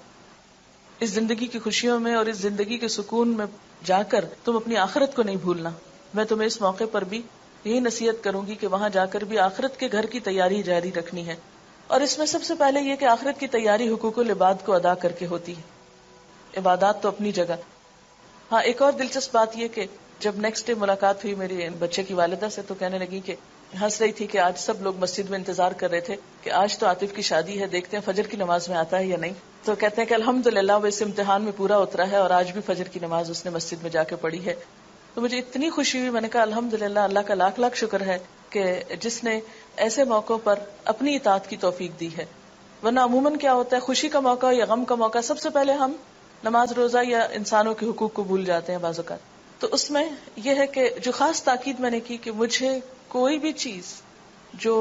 اس زندگی کی خوشیوں میں اور اس زندگی کے سکون میں جا کر تم اپنی آخرت کو نہیں بھولنا۔ میں تمہیں اس موقع پر بھی یہی نصیحت کروں گی کہ وہاں جا کر بھی آخرت کے گھر کی تیاری جاری رکھنی ہے، اور اس میں سب سے پہلے یہ کہ آخرت کی تیاری حقوق العباد کو ادا کر کے ہوتی ہے۔ عبادات تو اپنی جگہ۔ ہاں ایک اور دلچسپ بات یہ کہ جب نیکسٹ ڈے ملاقات ہوئی میری بچے کی والدہ سے تو کہنے لگی کہ ہنس رہی تھی کہ آج سب لوگ مسجد میں انتظار کر رہے تھے کہ آج تو عاطف کی شادی ہے، دیکھتے ہیں فجر کی نماز میں آتا ہے یا نہیں۔ تو کہتے ہیں کہ الحمدللہ وہ اس امتحان میں پورا اترا ہے اور آج بھی فجر کی نماز اس نے مسجد میں جا کے پڑھی ہے۔ تو مجھے اتنی خوشی ہوئی. میں نے کہا الحمدللہ، اللہ کا لاکھ لاکھ شکر ہے کہ جس نے ایسے موقعوں پر اپنی اطاعت کی توفیق دی ہے. ورنہ عموماً کیا ہوتا ہے، خوشی کا موقع یا غم کا موقع، سب سے پہلے ہم نماز روزہ یا انسانوں کے حقوق کو بھول جاتے ہیں بعض اوقات. تو اس میں یہ ہے کہ جو خاص تاکید میں نے کی کہ مجھے کوئی بھی چیز جو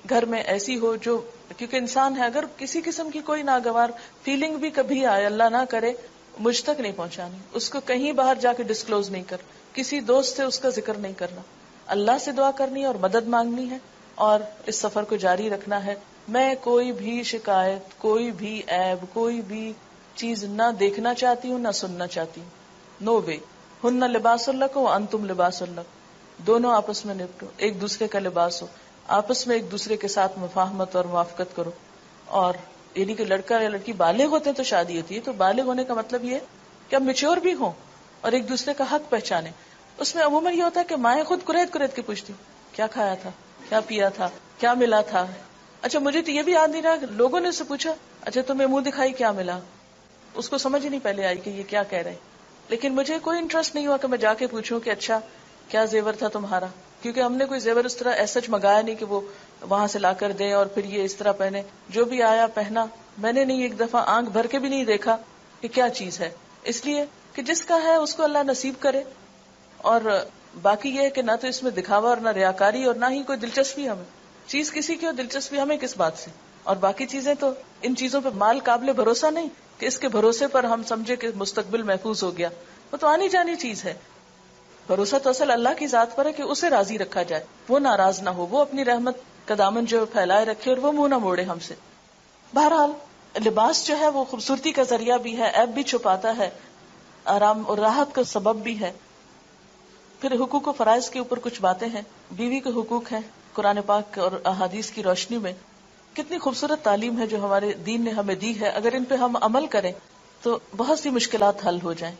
گھر میں ایسی ہو جو، کیونکہ انسان ہے، اگر کسی قسم کی کوئی ناگوار فیلنگ بھی کبھی آئے، اللہ نہ کرے، مجھ تک نہیں پہنچانی، اس کو کہیں باہر جا کے ڈسکلوز نہیں کر، کسی دوست سے اس کا ذکر نہیں کرنا، اللہ سے دعا کرنی ہے اور مدد مانگنی ہے اور اس سفر کو جاری رکھنا ہے. میں کوئی بھی شکایت، کوئی بھی عیب، کوئی بھی چیز نہ دیکھنا چاہتی ہوں، نہ سننا چاہتی ہوں. نو وے. ہن لباس لکم وانتم لباس لکم، دونوں آپس میں نپٹو، ایک دوسرے کا لباس ہو، آپس میں ایک دوسرے کے ساتھ مفاہمت اور موافقت کرو. اور یعنی کہ لڑکا یا لڑکی بالغ ہوتے ہیں تو شادی ہوتی ہے، تو بالغ ہونے کا مطلب یہ کہ اب میچور بھی ہوں اور ایک دوسرے کا حق پہچانے. اس میں عموماً یہ ہوتا ہے کہ مائیں خود کریت کریت کے پوچھتی کیا کھایا تھا، کیا پیا تھا، کیا ملا تھا. اچھا مجھے تو یہ بھی یاد نہیں رہا کہ لوگوں نے اس سے پوچھا اچھا تمہیں منہ دکھائی کیا ملا، اس کو سمجھ ہی نہیں پہلے آئی کہ یہ کیا کہہ رہے. لیکن مجھے کوئی انٹرسٹ نہیں ہوا کہ میں جا کے پوچھوں کہ اچھا کیا زیور تھا تمہارا، کیونکہ ہم نے کوئی زیور اس طرح ایسا منگایا نہیں کہ وہ وہاں سے لا کر دیں اور پھر یہ اس طرح پہنے. جو بھی آیا پہنا. میں نے نہیں ایک دفعہ آنکھ بھر کے بھی نہیں دیکھا کہ کیا چیز ہے، اس لیے کہ جس کا ہے اس کو اللہ نصیب کرے. اور باقی یہ ہے کہ نہ تو اس میں دکھاوا اور نہ ریاکاری اور نہ ہی کوئی دلچسپی. ہمیں چیز کسی کی ہو، دلچسپی ہمیں کس بات سے. اور باقی چیزیں تو ان چیزوں پہ مال قابل بھروسہ نہیں کہ اس کے بھروسے پر ہم سمجھے کہ مستقبل محفوظ ہو گیا. وہ تو آنی جانی چیز ہے. بھروسہ تو اصل اللہ کی ذات پر ہے کہ اسے راضی رکھا جائے، وہ ناراض نہ ہو، وہ اپنی رحمت کا دامن جو پھیلائے رکھے اور وہ منہ نہ موڑے ہم سے. بہرحال لباس جو ہے وہ خوبصورتی کا ذریعہ بھی ہے، عیب بھی چھپاتا ہے، آرام اور راحت کا سبب بھی ہے. پھر حقوق و فرائض کے اوپر کچھ باتیں ہیں. بیوی کے حقوق ہیں قرآن پاک اور احادیث کی روشنی میں. کتنی خوبصورت تعلیم ہے جو ہمارے دین نے ہمیں دی ہے. اگر ان پہ ہم عمل کریں تو بہت سی مشکلات حل ہو جائیں.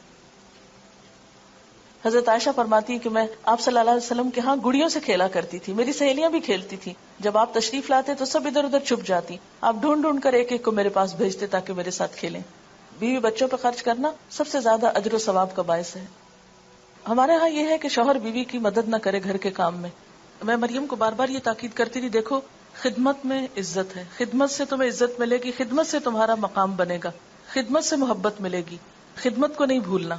حضرت عائشہ فرماتی ہے کہ میں آپ صلی اللہ علیہ وسلم کے ہاں گڑیوں سے کھیلا کرتی تھی، میری سہیلیاں بھی کھیلتی تھی. جب آپ تشریف لاتے تو سب ادھر ادھر چھپ جاتی، آپ ڈھونڈ ڈھونڈ کر ایک ایک کو میرے پاس بھیجتے تاکہ میرے ساتھ کھیلیں. بیوی بچوں پہ خرچ کرنا سب سے زیادہ اجر و ثواب کا باعث ہے. ہمارے ہاں یہ ہے کہ شوہر بیوی کی مدد نہ کرے گھر کے کام میں. میں مریم کو بار بار یہ تاکید کرتی تھی، دیکھو خدمت میں عزت ہے، خدمت سے تمہیں عزت ملے گی، خدمت سے تمہارا مقام بنے گا، خدمت سے محبت ملے گی، خدمت کو نہیں بھولنا.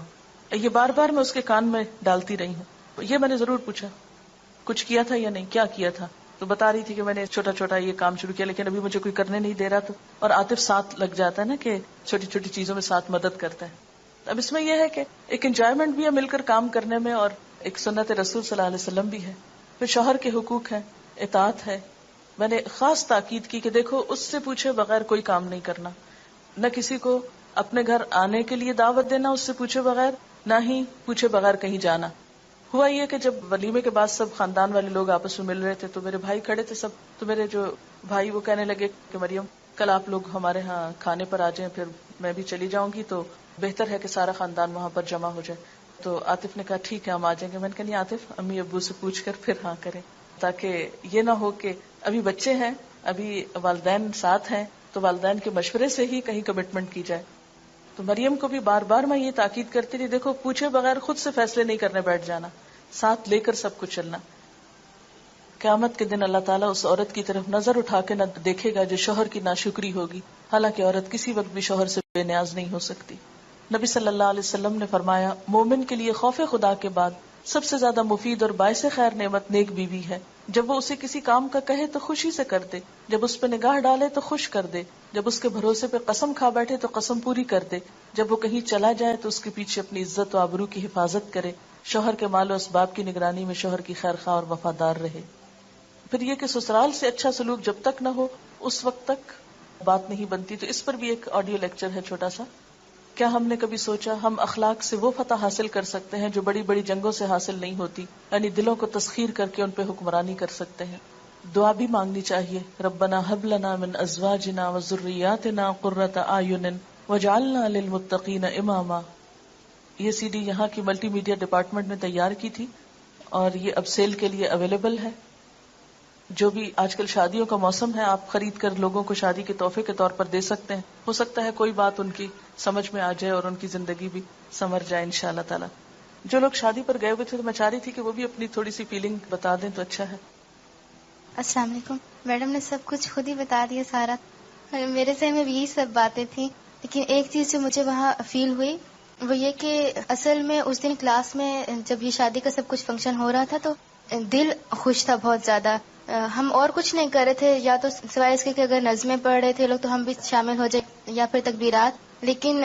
یہ بار بار میں اس کے کان میں ڈالتی رہی ہوں. یہ میں نے ضرور پوچھا کچھ کیا تھا یا نہیں، کیا کیا تھا، تو بتا رہی تھی کہ میں نے چھوٹا چھوٹا یہ کام شروع کیا لیکن ابھی مجھے کوئی کرنے نہیں دے رہا. تو اور عاطف ساتھ لگ جاتا ہے نا کہ چھوٹی چھوٹی چیزوں میں ساتھ مدد کرتا ہے. اب اس میں یہ ہے کہ ایک انجوائمنٹ بھی ہے مل کر کام کرنے میں، اور ایک سنت رسول صلی اللہ علیہ وسلم بھی ہے. پھر شوہر کے حقوق ہیں، اطاعت ہے. میں نے خاص تاکید کی کہ دیکھو اس سے پوچھے بغیر کوئی کام نہیں کرنا، نہ کسی کو اپنے گھر آنے کے لیے دعوت دینا اس سے پوچھے بغیر، نہ ہی پوچھے بغیر کہیں جانا. ہوا یہ کہ جب ولیمے کے بعد سب خاندان والے لوگ آپس میں مل رہے تھے تو میرے بھائی کھڑے تھے سب، تو میرے جو بھائی وہ کہنے لگے کہ مریم کل آپ لوگ ہمارے ہاں کھانے پر آ جائیں، پھر میں بھی چلی جاؤں گی تو بہتر ہے کہ سارا خاندان وہاں پر جمع ہو جائے. تو عاطف نے کہا ٹھیک ہے ہم آ جائیں گے. میں نے کہا نہیں عاطف، امی ابو سے پوچھ کر پھر ہاں کریں، تاکہ یہ نہ ہو کہ ابھی بچے ہیں، ابھی والدین ساتھ ہیں تو والدین کے مشورے سے ہی کہیں کمٹمنٹ کی جائے. تو مریم کو بھی بار بار میں یہ تاکید کرتی رہی، دیکھو پوچھے بغیر خود سے فیصلے نہیں کرنے بیٹھ جانا، ساتھ لے کر سب کچھ چلنا. قیامت کے دن اللہ تعالیٰ اس عورت کی طرف نظر اٹھا کے نہ دیکھے گا جو شوہر کی ناشکری ہوگی، حالانکہ عورت کسی وقت بھی شوہر سے بے نیاز نہیں ہو سکتی. نبی صلی اللہ علیہ وسلم نے فرمایا مومن کے لیے خوف خدا کے بعد سب سے زیادہ مفید اور باعث خیر نعمت نیک بیوی ہے. جب وہ اسے کسی کام کا کہے تو خوشی سے کر دے، جب اس پہ نگاہ ڈالے تو خوش کر دے، جب اس کے بھروسے پہ قسم کھا بیٹھے تو قسم پوری کر دے، جب وہ کہیں چلا جائے تو اس کے پیچھے اپنی عزت و آبرو کی حفاظت کرے، شوہر کے مال و اسباب کی نگرانی میں شوہر کی خیر خواہ اور وفادار رہے. پھر یہ کہ سسرال سے اچھا سلوک جب تک نہ ہو اس وقت تک بات نہیں بنتی. تو اس پر بھی ایک آڈیو لیکچر ہے چھوٹا سا. کیا ہم نے کبھی سوچا ہم اخلاق سے وہ فتح حاصل کر سکتے ہیں جو بڑی بڑی جنگوں سے حاصل نہیں ہوتی، یعنی دلوں کو تسخیر کر کے ان پہ حکمرانی کر سکتے ہیں. دعا بھی مانگنی چاہیے، ربنا هب لنا من ازواجنا وذرياتنا قرة اعین واجعلنا للمتقین اماما. یہ سی ڈی یہاں کی ملٹی میڈیا ڈپارٹمنٹ نے تیار کی تھی اور یہ اب سیل کے لیے اویلیبل ہے. جو بھی آج کل شادیوں کا موسم ہے، آپ خرید کر لوگوں کو شادی کے تحفے کے طور پر دے سکتے ہیں. ہو سکتا ہے کوئی بات ان کی سمجھ میں آ جائے اور ان کی زندگی بھی سنور جائے انشاءاللہ تعالی. جو لوگ شادی پر گئے ہوئے تھے تو میں چاہ رہی تھی کہ وہ بھی اپنی تھوڑی سی فیلنگ بتا دیں تو اچھا ہے. السلام علیکم. میڈم نے سب کچھ خود ہی بتا دیا سارا. میرے ذہن میں بھی یہی سب باتیں تھیں، لیکن ایک چیز جو مجھے وہاں فیل ہوئی وہ یہ کہ اصل میں اس دن کلاس میں جب یہ شادی کا سب کچھ فنکشن ہو رہا تھا تو دل خوش تھا بہت زیادہ. ہم اور کچھ نہیں کر رہے تھے، یا تو سوائے اس کے کہ اگر نظمیں پڑھ رہے تھے لوگ تو ہم بھی شامل ہو جائے یا پھر تکبیرات، لیکن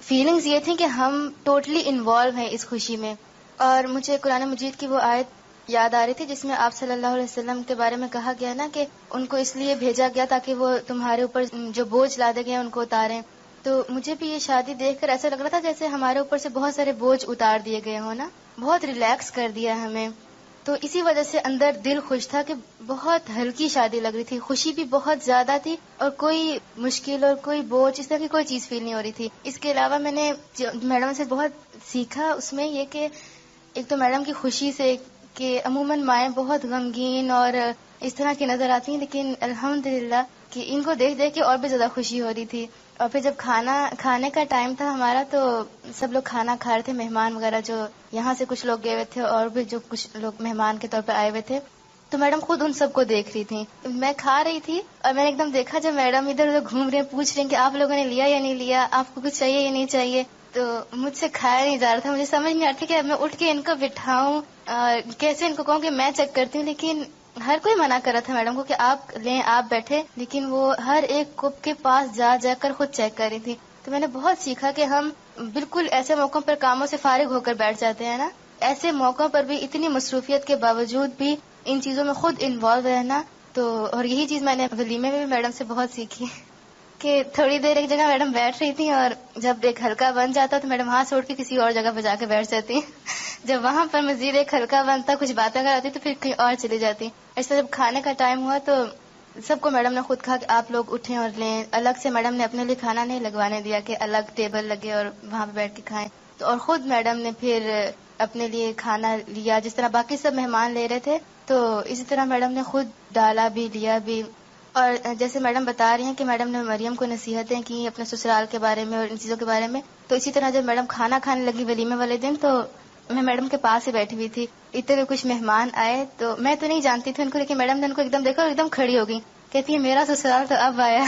فیلنگز یہ تھیں کہ ہم ٹوٹلی انوالو ہیں اس خوشی میں. اور مجھے قرآن مجید کی وہ آیت یاد آ رہی تھی جس میں آپ صلی اللہ علیہ وسلم کے بارے میں کہا گیا نا کہ ان کو اس لیے بھیجا گیا تاکہ وہ تمہارے اوپر جو بوجھ لادے گئے ان کو اتاریں. تو مجھے بھی یہ شادی دیکھ کر ایسا لگ رہا تھا جیسے ہمارے اوپر سے بہت سارے بوجھ اتار دیے گئے ہوں نا، بہت ریلیکس کر دیا ہمیں. تو اسی وجہ سے اندر دل خوش تھا کہ بہت ہلکی شادی لگ رہی تھی، خوشی بھی بہت زیادہ تھی اور کوئی مشکل اور کوئی بوجھ اس طرح کی کوئی چیز فیل نہیں ہو رہی تھی. اس کے علاوہ میں نے میڈم سے بہت سیکھا اس میں یہ کہ ایک تو میڈم کی خوشی سے کہ عموماً مائیں بہت غمگین اور اس طرح کی نظر آتی ہیں، لیکن الحمدللہ کہ ان کو دیکھ دیکھ کے اور بھی زیادہ خوشی ہو رہی تھی. اور پھر جب کھانے کا ٹائم تھا ہمارا تو سب لوگ کھانا کھا رہے تھے، مہمان وغیرہ جو یہاں سے کچھ لوگ گئے ہوئے تھے اور بھی جو کچھ لوگ مہمان کے طور پہ آئے ہوئے تھے. تو میڈم خود ان سب کو دیکھ رہی تھی. میں کھا رہی تھی اور میں نے ایک دم دیکھا جب میڈم ادھر ادھر گھوم رہے ہیں، پوچھ رہے ہیں کہ آپ لوگوں نے لیا یا نہیں لیا، آپ کو کچھ چاہیے یا نہیں چاہیے. تو مجھ سے کھایا نہیں جا رہا تھا، مجھے سمجھ نہیں آ رہا تھا کہ اب میں اٹھ کے ان کو بٹھاؤں کیسے ان کو کہوں کہ میں چیک کرتی ہوں. لیکن ہر کوئی منع کر رہا تھا میڈم کو کہ آپ لیں آپ بیٹھے، لیکن وہ ہر ایک کپ کے پاس جا جا کر خود چیک کر رہی تھی. تو میں نے بہت سیکھا کہ ہم بالکل ایسے موقعوں پر کاموں سے فارغ ہو کر بیٹھ جاتے ہیں نا، ایسے موقعوں پر بھی اتنی مصروفیت کے باوجود بھی ان چیزوں میں خود انوالو رہنا. تو اور یہی چیز میں نے ولیمے میں بھی میڈم سے بہت سیکھی کہ تھوڑی دیر ایک جگہ میڈم بیٹھ رہی تھی اور جب ایک ہلکا بن جاتا تو میڈم ہاتھ چھوڑ کے کسی اور جگہ پہ جا کے بیٹھ جاتی. جب وہاں پر مزید ایک ہلکا بنتا کچھ باتیں کر آتی تو پھر کہیں اور چلی جاتی. ایسا جب کھانے کا ٹائم ہوا تو سب کو میڈم نے خود کہا کہ آپ لوگ اٹھیں اور لیں. الگ سے میڈم نے اپنے لیے کھانا نہیں لگوانے دیا کہ الگ ٹیبل لگے اور وہاں پہ بیٹھ کے کھائیں. تو اور خود میڈم نے پھر اپنے لیے کھانا لیا جس طرح باقی سب مہمان لے رہے تھے، تو اسی طرح میڈم نے خود ڈالا بھی لیا بھی. اور جیسے میڈم بتا رہی ہیں کہ میڈم نے مریم کو نصیحتیں کی اپنے سسرال کے بارے میں اور ان چیزوں کے بارے میں، تو اسی طرح جب میڈم کھانا کھانے لگی ولیمے والے دن تو میں میڈم کے پاس ہی بیٹھی ہوئی تھی. اتنے کچھ مہمان آئے تو میں تو نہیں جانتی تھی ان کو، لیکن میڈم نے ان کو ایک دم دیکھا اور ایک دم کھڑی ہو گئی، کہتی ہے میرا سسرال تو اب آیا.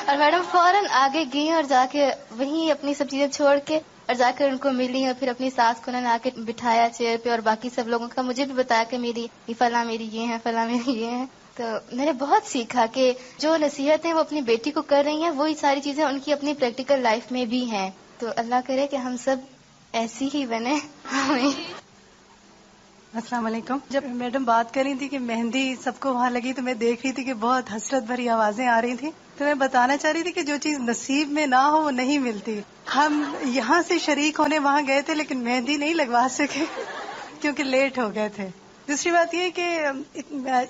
اور میڈم فوراً آگے گئی اور جا کے وہیں اپنی سب چیزیں چھوڑ کے اور جا کر ان کو ملی اور پھر اپنی ساس کو انہوں نے آ کے بٹھایا چیئر پہ اور باقی سب لوگوں کا مجھے بھی بتایا کہ میری فلاں میری یہ ہے فلاں میری یہ ہے. تو میں نے بہت سیکھا کہ جو نصیحتیں وہ اپنی بیٹی کو کر رہی ہیں وہی ساری چیزیں ان کی اپنی پریکٹیکل لائف میں بھی ہیں. تو اللہ کرے کہ ہم سب ایسی ہی بنے. السلام علیکم. جب میڈم بات کر رہی تھی کہ مہندی سب کو وہاں لگی تو میں دیکھ رہی تھی کہ بہت حسرت بھری آوازیں آ رہی تھیں. تو میں بتانا چاہ رہی تھی کہ جو چیز نصیب میں نہ ہو وہ نہیں ملتی. ہم یہاں سے شریک ہونے وہاں گئے تھے لیکن مہندی نہیں لگوا سکے کیونکہ لیٹ ہو گئے تھے. دوسری بات یہ کہ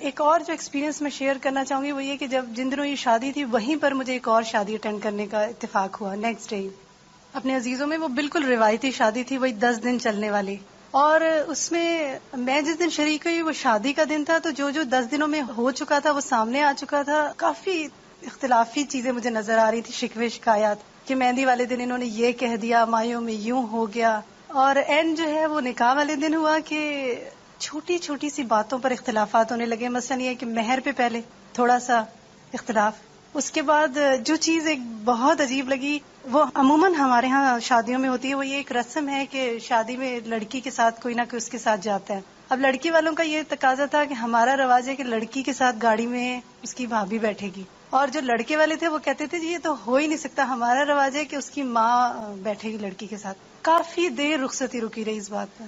ایک اور جو ایکسپیرینس میں شیئر کرنا چاہوں گی وہ یہ کہ جب جن دنوں یہ شادی تھی وہیں پر مجھے ایک اور شادی اٹینڈ کرنے کا اتفاق ہوا نیکسٹ ڈے اپنے عزیزوں میں. وہ بالکل روایتی شادی تھی، وہی 10 دن چلنے والی. اور اس میں جس دن شریک ہوئی وہ شادی کا دن تھا، تو جو 10 دنوں میں ہو چکا تھا وہ سامنے آ چکا تھا. کافی اختلافی چیزیں مجھے نظر آ رہی تھی، شکوے شکایات کہ مہندی والے دن انہوں نے یہ کہہ دیا، مایوں میں یوں ہو گیا. اور اینڈ جو ہے وہ نکاح والے دن ہوا کہ چھوٹی چھوٹی سی باتوں پر اختلافات ہونے لگے. مثلا یہ کہ مہر پہ پہلے تھوڑا سا اختلاف، اس کے بعد جو چیز ایک بہت عجیب لگی وہ عموماً ہمارے ہاں شادیوں میں ہوتی ہے، وہ یہ ایک رسم ہے کہ شادی میں لڑکی کے ساتھ کوئی نہ کوئی اس کے ساتھ جاتا ہے. اب لڑکی والوں کا یہ تقاضا تھا کہ ہمارا رواج ہے کہ لڑکی کے ساتھ گاڑی میں اس کی بھابھی بیٹھے گی، اور جو لڑکے والے تھے وہ کہتے تھے جی یہ تو ہو ہی نہیں سکتا، ہمارا رواج ہے کہ اس کی ماں بیٹھے گی لڑکی کے ساتھ. کافی دیر رخصتی رکی رہی اس بات پر.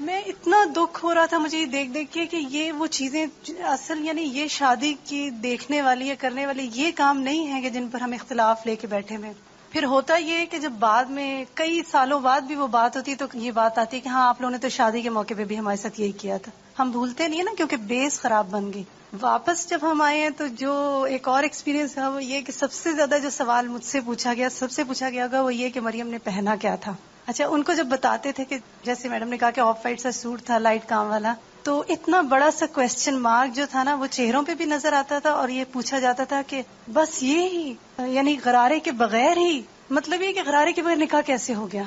میں اتنا دکھ ہو رہا تھا مجھے یہ دیکھ دیکھ کے کہ یہ وہ چیزیں اصل یعنی یہ شادی کی دیکھنے والی یا کرنے والی یہ کام نہیں ہے کہ جن پر ہم اختلاف لے کے بیٹھے ہوئے. پھر ہوتا یہ کہ جب بعد میں کئی سالوں بعد بھی وہ بات ہوتی تو یہ بات آتی کہ ہاں آپ لوگوں نے تو شادی کے موقع پہ بھی ہمارے ساتھ یہی کیا تھا. ہم بھولتے نہیں نا کیونکہ بیس خراب بن گئی. واپس جب ہم آئے ہیں تو جو ایک اور ایکسپیرینس ہے وہ یہ کہ سب سے زیادہ جو سوال مجھ سے پوچھا گیا، سب سے پوچھا گیا ہوگا وہ یہ کہ مریم نے پہنا کیا تھا. اچھا ان کو جب بتاتے تھے کہ جیسے میڈم نے کہا کہ آف وائٹ سا سوٹ تھا لائٹ کام والا، تو اتنا بڑا سا کوسچن مارک جو تھا نا وہ چہروں پہ بھی نظر آتا تھا. اور یہ پوچھا جاتا تھا کہ بس یہ ہی یعنی غرارے کے بغیر ہی، مطلب یہ کہ غرارے کے بغیر نکاح کیسے ہو گیا.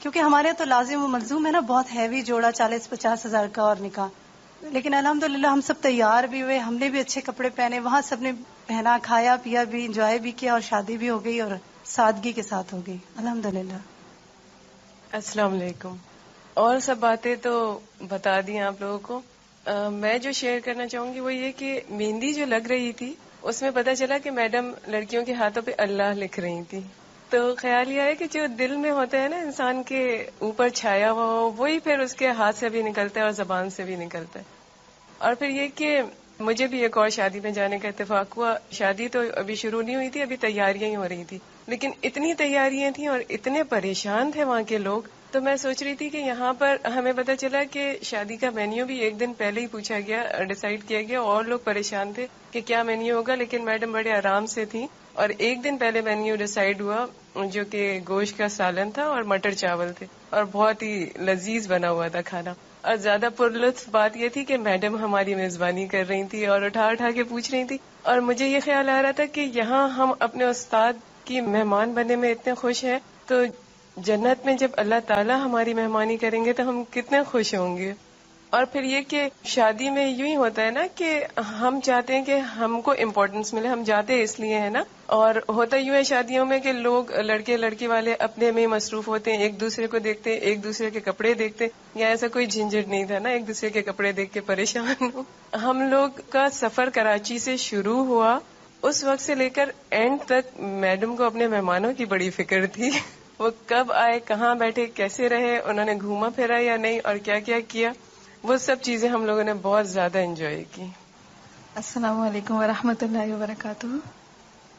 کیونکہ ہمارے یہاں تو لازم و ملزوم ہے نا بہت ہیوی جوڑا 40-50 ہزار کا اور نکاح. لیکن الحمدللہ ہم سب تیار بھی ہوئے, ہم نے بھی اچھے کپڑے پہنے, وہاں سب نے پہنا, کھایا پیا بھی, انجوائے بھی کیا, اور شادی بھی ہو گئی اور سادگی کے ساتھ ہو گئی الحمدللہ. السلام علیکم. اور سب باتیں تو بتا دی آپ لوگوں کو. میں جو شیئر کرنا چاہوں گی وہ یہ کہ مہندی جو لگ رہی تھی اس میں پتہ چلا کہ میڈم لڑکیوں کے ہاتھوں پہ اللہ لکھ رہی تھی. تو خیال یہ ہے کہ جو دل میں ہوتا ہے نا انسان کے اوپر چھایا ہوا ہو وہی پھر اس کے ہاتھ سے بھی نکلتا ہے اور زبان سے بھی نکلتا ہے. اور پھر یہ کہ مجھے بھی ایک اور شادی میں جانے کا اتفاق ہوا. شادی تو ابھی شروع نہیں ہوئی تھی, ابھی تیاریاں ہی ہو رہی تھی, لیکن اتنی تیاریاں تھیں اور اتنے پریشان تھے وہاں کے لوگ. تو میں سوچ رہی تھی کہ یہاں پر ہمیں پتہ چلا کہ شادی کا مینیو بھی ایک دن پہلے ہی پوچھا گیا, ڈیسائیڈ کیا گیا, اور لوگ پریشان تھے کہ کیا مینیو ہوگا, لیکن میڈم بڑے آرام سے تھیں اور ایک دن پہلے مینیو ڈیسائیڈ ہوا جو کہ گوشت کا سالن تھا اور مٹر چاول تھے, اور بہت ہی لذیذ بنا ہوا تھا کھانا. اور زیادہ پرلطف بات یہ تھی کہ میڈم ہماری میزبانی کر رہی تھی اور اٹھا کے پوچھ رہی تھی. اور مجھے یہ خیال آ رہا تھا کہ یہاں ہم اپنے استاد کی مہمان بننے میں اتنے خوش ہیں, تو جنت میں جب اللہ تعالیٰ ہماری مہمانی کریں گے تو ہم کتنے خوش ہوں گے. اور پھر یہ کہ شادی میں یوں ہی ہوتا ہے نا کہ ہم چاہتے ہیں کہ ہم کو امپورٹنس ملے, ہم جاتے اس لیے ہیں نا. اور ہوتا یوں ہے شادیوں میں کہ لوگ لڑکے لڑکی والے اپنے میں مصروف ہوتے ہیں, ایک دوسرے کو دیکھتے ہیں, ایک دوسرے کے کپڑے دیکھتے ہیں. یا ایسا کوئی جھنجھٹ نہیں تھا نا ایک دوسرے کے کپڑے دیکھ کے پریشان ہو. ہم لوگ کا سفر کراچی سے شروع ہوا, اس وقت سے لے کر اینڈ تک میڈم کو اپنے مہمانوں کی بڑی فکر تھی. وہ کب آئے, کہاں بیٹھے, کیسے رہے, انہوں نے گھوما پھرا یا نہیں, اور کیا کیا کیا, وہ سب چیزیں ہم لوگوں نے بہت زیادہ انجوائے کی. السلام علیکم ورحمۃ اللہ وبرکاتہ.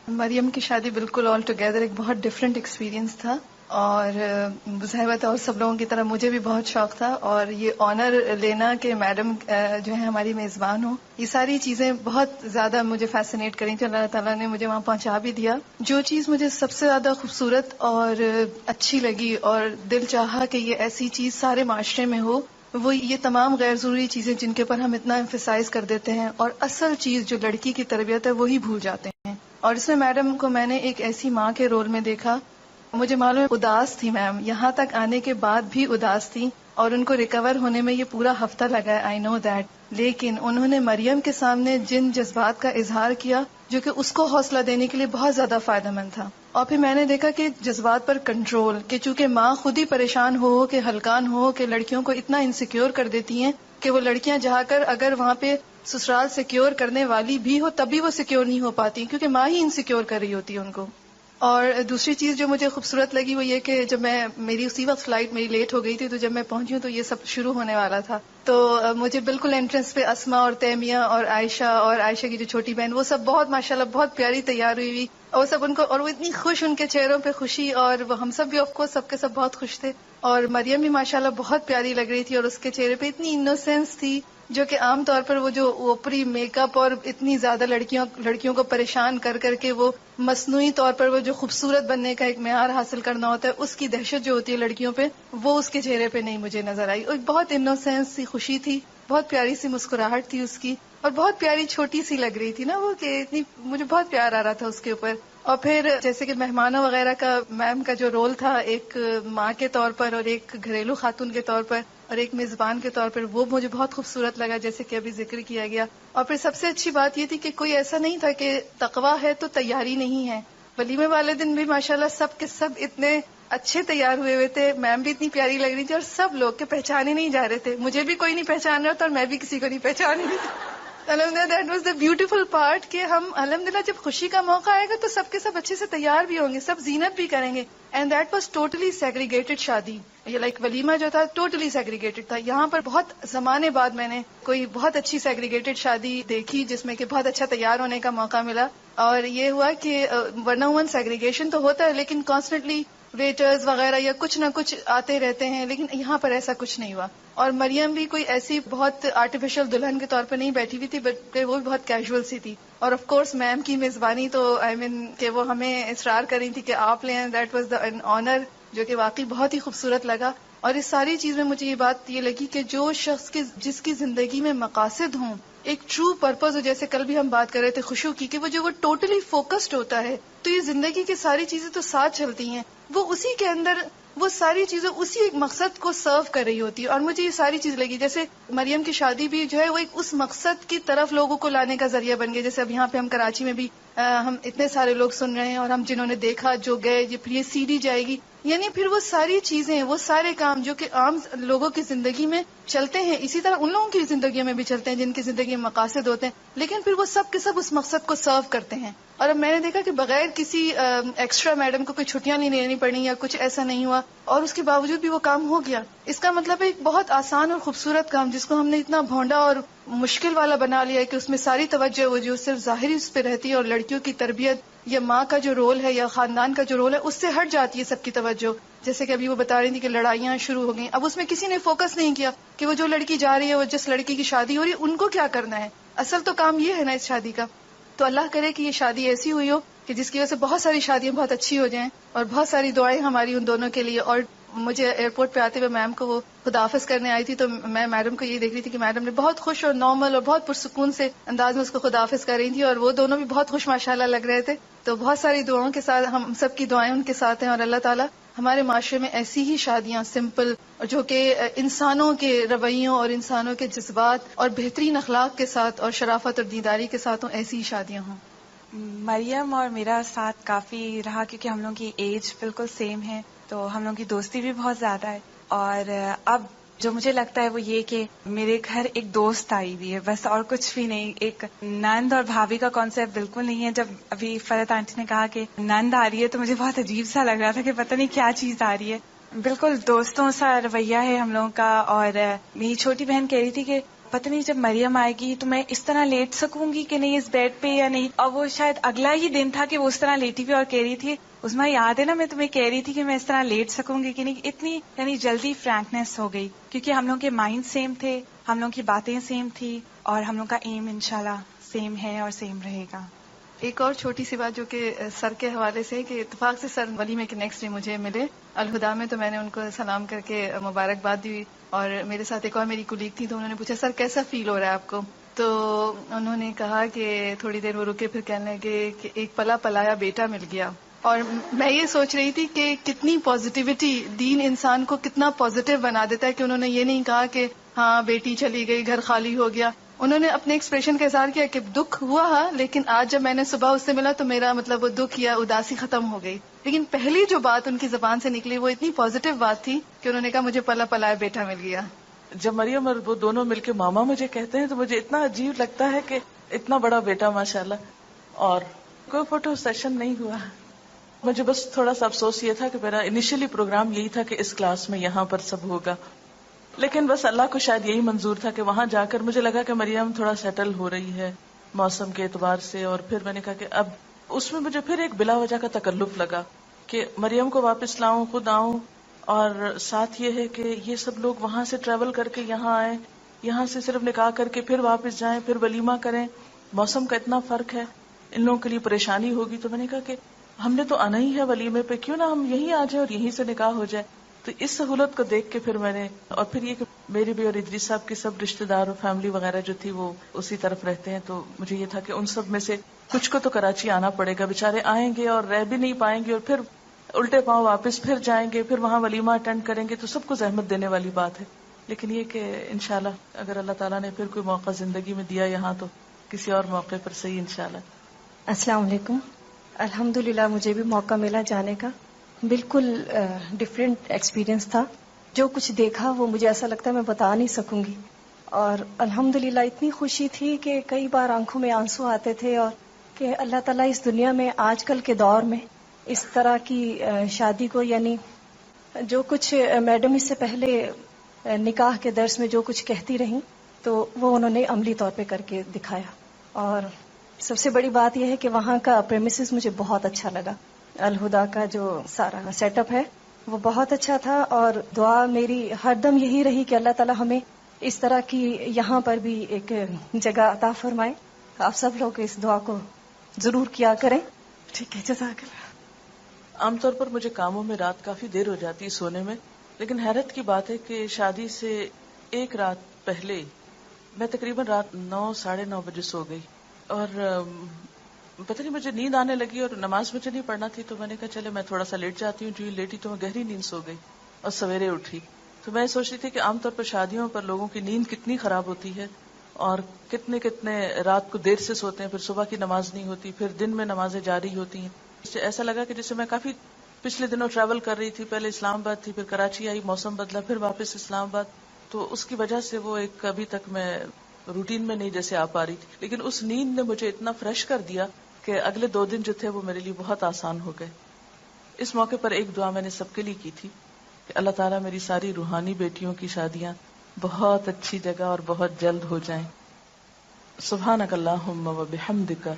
مریم کی شادی بالکل آل ٹوگیدر ایک بہت ڈفرینٹ ایکسپیرینس تھا, اور ظاہر بات ہے اور سب لوگوں کی طرح مجھے بھی بہت شوق تھا, اور یہ آنر لینا کہ میڈم جو ہے ہماری میزبان ہو, یہ ساری چیزیں بہت زیادہ مجھے فیسنیٹ کری تھی. اللہ تعالیٰ نے مجھے وہاں پہنچا بھی دیا. جو چیز مجھے سب سے زیادہ خوبصورت اور اچھی لگی اور دل چاہا کہ یہ ایسی چیز سارے معاشرے میں ہو, وہ یہ تمام غیر ضروری چیزیں جن کے اوپر ہم اتنا ایمفیسائز کر دیتے ہیں اور اصل چیز جو لڑکی کی تربیت ہے وہی بھول جاتے ہیں. اور اس میں میڈم کو میں نے ایک ایسی ماں کے رول میں دیکھا. مجھے معلوم ہے اداس تھی میم, یہاں تک آنے کے بعد بھی اداس تھی, اور ان کو ریکور ہونے میں یہ پورا ہفتہ لگا ہے, آئی نو دیٹ. لیکن انہوں نے مریم کے سامنے جن جذبات کا اظہار کیا جو کہ اس کو حوصلہ دینے کے لیے بہت زیادہ فائدہ مند تھا. اور پھر میں نے دیکھا کہ جذبات پر کنٹرول, کہ چونکہ ماں خود ہی پریشان ہو کہ ہلکان ہو کہ لڑکیوں کو اتنا انسیکیور کر دیتی ہیں کہ وہ لڑکیاں جا کر اگر وہاں پہ سسرال سیکیور کرنے والی بھی ہو تب بھی وہ سیکیور نہیں ہو پاتی, کیونکہ ماں ہی انسیکیور کر رہی ہوتی ہے ان کو. اور دوسری چیز جو مجھے خوبصورت لگی وہ یہ کہ جب میری اسی وقت فلائٹ میری لیٹ ہو گئی تھی, تو جب میں پہنچی ہوں تو یہ سب شروع ہونے والا تھا. تو مجھے بالکل انٹرنس پہ اسما اور تیمیہ اور عائشہ کی جو چھوٹی بہن, وہ سب بہت ماشاءاللہ بہت پیاری تیار ہوئی, اور سب ان کو, اور وہ اتنی خوش, ان کے چہروں پہ خوشی, اور وہ ہم سب بھی آف کورس سب کے سب بہت خوش تھے. اور مریم بھی ماشاءاللہ بہت پیاری لگ رہی تھی, اور اس کے چہرے پہ اتنی انوسینس تھی جو کہ عام طور پر وہ جو اوپری میک اپ اور اتنی زیادہ لڑکیوں کو پریشان کر کے وہ مصنوعی طور پر وہ جو خوبصورت بننے کا ایک معیار حاصل کرنا ہوتا ہے, اس کی دہشت جو ہوتی ہے لڑکیوں پہ, وہ اس کے چہرے پہ نہیں مجھے نظر آئی. اور بہت انوسینس سی خوشی تھی, بہت پیاری سی مسکراہٹ تھی اس کی, اور بہت پیاری چھوٹی سی لگ رہی تھی نا وہ, کہ اتنی مجھے بہت پیار آ رہا تھا اس کے اوپر. اور پھر جیسے کہ مہمانوں وغیرہ کا میم کا جو رول تھا ایک ماں کے طور پر اور ایک گھریلو خاتون کے طور پر اور ایک میزبان کے طور پر, وہ مجھے بہت خوبصورت لگا جیسے کہ ابھی ذکر کیا گیا. اور پھر سب سے اچھی بات یہ تھی کہ کوئی ایسا نہیں تھا کہ تقویٰ ہے تو تیاری نہیں ہے. ولیمے والے دن بھی ماشاءاللہ سب کے سب اتنے اچھے تیار ہوئے تھے, میم بھی اتنی پیاری لگ رہی تھی, اور سب لوگ کے پہچانے نہیں جا رہے تھے. مجھے بھی کوئی نہیں پہچان رہا تھا اور میں بھی کسی کو نہیں پہچان رہی تھی. الحمدللہ that was the beautiful part کہ ہم الحمدللہ جب خوشی کا موقع آئے گا تو سب کے سب اچھے سے تیار بھی ہوں گے, سب زینت بھی کریں گے. And that was totally segregated شادی, یہ لائک ولیمہ جو تھا ٹوٹلی سیگریگیٹڈ تھا. یہاں پر بہت زمانے بعد میں نے کوئی بہت اچھی سیگریگیٹڈ شادی دیکھی جس میں کہ بہت اچھا تیار ہونے کا موقع ملا. اور یہ ہوا کہ ون آن ون سیگریگیشن تو ہوتا ہے لیکن کانسٹنٹلی ویٹرز وغیرہ یا کچھ نہ کچھ آتے رہتے ہیں, لیکن یہاں پر ایسا کچھ نہیں ہوا. اور مریم بھی کوئی ایسی بہت آرٹیفیشل دلہن کے طور پر نہیں بیٹھی ہوئی تھی, بلکہ وہ بھی بہت کیجول سی تھی. اور آف کورس میم کی میزبانی تو کہ وہ ہمیں اصرار کر رہی تھی کہ آپ لیں, دیٹ واز دا آنر, جو کہ واقعی بہت ہی خوبصورت لگا. اور اس ساری چیز میں مجھے یہ بات یہ لگی کہ جو شخص جس کی زندگی میں مقاصد ہوں, ایک ٹرو پرپز ہو, جیسے کل بھی ہم بات کر رہے تھے خوشو کی, کہ وہ ٹوٹلی فوکسڈ ہوتا ہے, تو یہ زندگی کی ساری چیزیں تو ساتھ چلتی ہیں. وہ اسی کے اندر وہ ساری چیزیں اسی ایک مقصد کو سرو کر رہی ہوتی ہے. اور مجھے یہ ساری چیز لگی جیسے مریم کی شادی بھی جو ہے وہ ایک اس مقصد کی طرف لوگوں کو لانے کا ذریعہ بن گئی. جیسے اب یہاں پہ ہم کراچی میں بھی ہم اتنے سارے لوگ سن رہے ہیں اور ہم جنہوں نے دیکھا جو گئے پھر یہ سی ڈی جائے گی, یعنی پھر وہ ساری چیزیں وہ سارے کام جو کہ عام لوگوں کی زندگی میں چلتے ہیں اسی طرح ان لوگوں کی زندگیوں میں بھی چلتے ہیں جن کی زندگی میں مقاصد ہوتے ہیں, لیکن پھر وہ سب کے سب اس مقصد کو سرو کرتے ہیں. اور اب میں نے دیکھا کہ بغیر کسی ایکسٹرا میڈم کو کوئی چھٹیاں نہیں لینی پڑی یا کچھ ایسا نہیں ہوا اور اس کے باوجود بھی وہ کام ہو گیا. اس کا مطلب ہے ایک بہت آسان اور خوبصورت کام جس کو ہم نے اتنا بھونڈا اور مشکل والا بنا لیا ہے کہ اس میں ساری توجہ وہ جو صرف ظاہری اس پہ رہتی ہے اور لڑکیوں کی تربیت یا ماں کا جو رول ہے یا خاندان کا جو رول ہے اس سے ہٹ جاتی ہے سب کی توجہ. جیسے کہ ابھی وہ بتا رہی تھی کہ لڑائیاں شروع ہو گئیں, اب اس میں کسی نے فوکس نہیں کیا کہ وہ جو لڑکی جا رہی ہے وہ جس لڑکی کی شادی ہو رہی ہے ان کو کیا کرنا ہے. اصل تو کام یہ ہے نا اس شادی کا. تو اللہ کرے کہ یہ شادی ایسی ہوئی ہو کہ جس کی وجہ سے بہت ساری شادیاں بہت اچھی ہو جائیں اور بہت ساری دعائیں ہماری ان دونوں کے لیے. اور مجھے ایئرپورٹ پہ آتے ہوئے میم کو وہ خداحافظ کرنے آئی تھی تو میں میڈم کو یہ دیکھ رہی تھی کہ میڈم نے بہت خوش اور نارمل اور بہت پرسکون سے انداز میں اس کو خداحافظ کر رہی تھی اور وہ دونوں بھی بہت خوش ماشاءاللہ لگ رہے تھے. تو بہت ساری دعاؤں کے ساتھ ہم سب کی دعائیں ان کے ساتھ ہیں اور اللہ تعالیٰ ہمارے معاشرے میں ایسی ہی شادیاں سمپل اور جو کہ انسانوں کے رویوں اور انسانوں کے جذبات اور بہترین اخلاق کے ساتھ اور شرافت اور دینداری کے ساتھ ہوں, ایسی ہی شادیاں ہوں. مریم اور میرا ساتھ کافی رہا کیونکہ ہم لوگوں کی ایج بالکل سیم ہے تو ہم لوگوں کی دوستی بھی بہت زیادہ ہے. اور اب جو مجھے لگتا ہے وہ یہ کہ میرے گھر ایک دوست آئی ہوئی ہے بس, اور کچھ بھی نہیں. ایک نند اور بھابھی کا کانسیپٹ بالکل نہیں ہے. جب ابھی فرحت آنٹی نے کہا کہ نند آ رہی ہے تو مجھے بہت عجیب سا لگ رہا تھا کہ پتہ نہیں کیا چیز آ رہی ہے. بالکل دوستوں سا رویہ ہے ہم لوگوں کا. اور میری چھوٹی بہن کہہ رہی تھی کہ پتہ نہیں جب مریم آئے گی تو میں اس طرح لیٹ سکوں گی کہ نہیں اس بیڈ پہ یا نہیں. اور وہ شاید اگلا ہی دن تھا کہ وہ اس طرح لیٹی ہوئی اور کہہ رہی تھی عظمیٰ یاد ہے نا میں تمہیں کہہ رہی تھی کہ میں اس طرح لیٹ سکوں گی کہ نہیں. اتنی یعنی جلدی فرینکنیس ہو گئی کیونکہ ہم لوگوں کے مائنڈ سیم تھے, ہم لوگوں کی باتیں سیم تھی اور ہم لوگوں کا ایم انشاءاللہ سیم ہے اور سیم رہے گا. ایک اور چھوٹی سی بات جو کہ سر کے حوالے سے کہ اتفاق سے سر ولیمے کے نیکسٹ ڈے مجھے ملے الہدا میں, تو میں نے ان کو سلام کر کے مبارکباد دی. اور میرے ساتھ ایک اور میری کولیگ تھی تو انہوں نے پوچھا سر کیسا فیل ہو رہا ہے آپ کو, تو انہوں نے کہا کہ تھوڑی دیر وہ رکے پھر کہنے لگے کہ ایک پلا پلایا بیٹا مل گیا. اور میں یہ سوچ رہی تھی کہ کتنی پازیٹیوٹی, دین انسان کو کتنا پازیٹیو بنا دیتا ہے کہ انہوں نے یہ نہیں کہا کہ ہاں بیٹی چلی گئی گھر خالی ہو گیا. انہوں نے اپنے ایکسپریشن کا اظہار کیا کہ دکھ ہوا لیکن آج جب میں نے صبح اس سے ملا تو میرا مطلب وہ دکھ یا اداسی ختم ہو گئی. لیکن پہلی جو بات ان کی زبان سے نکلی وہ اتنی پازیٹیو بات تھی کہ انہوں نے کہا مجھے پلا پلایا بیٹا مل گیا. جب مریم اور وہ دونوں مل کے ماما مجھے کہتے ہیں تو مجھے اتنا عجیب لگتا ہے کہ اتنا بڑا بیٹا ماشاءاللہ. اور کوئی فوٹو سیشن نہیں ہوا. مجھے بس تھوڑا سا افسوس یہ تھا کہ میرا انیشلی پروگرام یہی تھا کہ اس کلاس میں یہاں پر سب ہوگا, لیکن بس اللہ کو شاید یہی منظور تھا کہ وہاں جا کر مجھے لگا کہ مریم تھوڑا سیٹل ہو رہی ہے موسم کے اعتبار سے. اور پھر میں نے کہا کہ اب اس میں مجھے پھر ایک بلا وجہ کا تکلف لگا کہ مریم کو واپس لاؤں, خود آؤں, اور ساتھ یہ ہے کہ یہ سب لوگ وہاں سے ٹریول کر کے یہاں آئیں, یہاں سے صرف نکاح کر کے پھر واپس جائیں, پھر ولیمہ کریں. موسم کا اتنا فرق ہے, ان لوگوں کے لیے پریشانی ہوگی. تو میں نے کہا کہ ہم نے تو آنا ہی ہے ولیمے پہ, کیوں نہ ہم یہیں آ جائیں اور یہیں سے نکاح ہو جائے. تو اس سہولت کو دیکھ کے پھر میں نے, اور پھر یہ کہ میری بھی اور ادریس صاحب کی سب رشتہ دار اور فیملی وغیرہ جو تھی وہ اسی طرف رہتے ہیں, تو مجھے یہ تھا کہ ان سب میں سے کچھ کو تو کراچی آنا پڑے گا. بےچارے آئیں گے اور رہ بھی نہیں پائیں گے اور پھر الٹے پاؤں واپس پھر جائیں گے, پھر وہاں ولیمہ اٹینڈ کریں گے, تو سب کو زحمت دینے والی بات ہے. لیکن یہ کہ انشاءاللہ اگر اللہ تعالیٰ نے پھر کوئی موقع زندگی میں دیا یہاں تو کسی اور موقع پر صحیح انشاءاللہ. السلام علیکم. الحمدللہ مجھے بھی موقع ملا جانے کا. بالکل ڈفرینٹ ایکسپیرینس تھا. جو کچھ دیکھا وہ مجھے ایسا لگتا ہے میں بتا نہیں سکوں گی. اور الحمدللہ اتنی خوشی تھی کہ کئی بار آنکھوں میں آنسو آتے تھے, اور کہ اللہ تعالیٰ اس دنیا میں آج کل کے دور میں اس طرح کی شادی کو, یعنی جو کچھ میڈم اس سے پہلے نکاح کے درس میں جو کچھ کہتی رہیں تو وہ انہوں نے عملی طور پہ کر کے دکھایا. اور سب سے بڑی بات یہ ہے کہ وہاں کا پریمیسز مجھے بہت اچھا لگا. الہدا کا جو سارا سیٹ اپ ہے وہ بہت اچھا تھا, اور دعا میری ہر دم یہی رہی کہ اللہ تعالیٰ ہمیں اس طرح کی یہاں پر بھی ایک جگہ عطا فرمائے. آپ سب لوگ اس دعا کو ضرور کیا کریں. ٹھیک ہے, جزاک اللہ. عام طور پر مجھے کاموں میں رات کافی دیر ہو جاتی ہے سونے میں, لیکن حیرت کی بات ہے کہ شادی سے ایک رات پہلے میں تقریباً رات 9 ساڑھے 9 بجے سو گئی. اور پتہ نہیں مجھے نیند آنے لگی اور نماز مجھے نہیں پڑھنا تھی، تو میں نے کہا چلے میں تھوڑا سا لیٹ جاتی ہوں. جو لیٹی تو میں گہری نیند سو گئی اور سویرے اٹھی. تو میں سوچ رہی تھی کہ عام طور پر شادیوں پر لوگوں کی نیند کتنی خراب ہوتی ہے اور کتنے رات کو دیر سے سوتے ہیں، پھر صبح کی نماز نہیں ہوتی، پھر دن میں نمازیں جاری ہوتی ہیں. اس سے ایسا لگا کہ جیسے میں کافی پچھلے دنوں ٹریول کر رہی تھی، پہلے اسلام آباد تھی، پھر کراچی آئی، موسم بدلا، پھر واپس اسلام آباد. تو اس کی وجہ سے وہ ایک ابھی تک میں روٹین میں نہیں جیسے آ پا رہی تھی. لیکن اس نیند نے مجھے اتنا فریش کر دیا کہ اگلے 2 دن جو تھے وہ میرے لیے بہت آسان ہو گئے. اس موقع پر ایک دعا میں نے سب کے لیے کی تھی کہ اللہ تعالیٰ میری ساری روحانی بیٹیوں کی شادیاں بہت اچھی جگہ اور بہت جلد ہو جائیں. سبحانک اللہم و بحمدک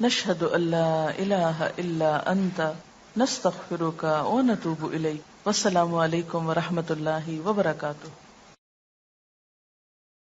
نشہد ان لا الہ الا انت نستغفرک و نتوب الیک. والسلام علیکم و رحمۃ اللہ وبرکاتہ.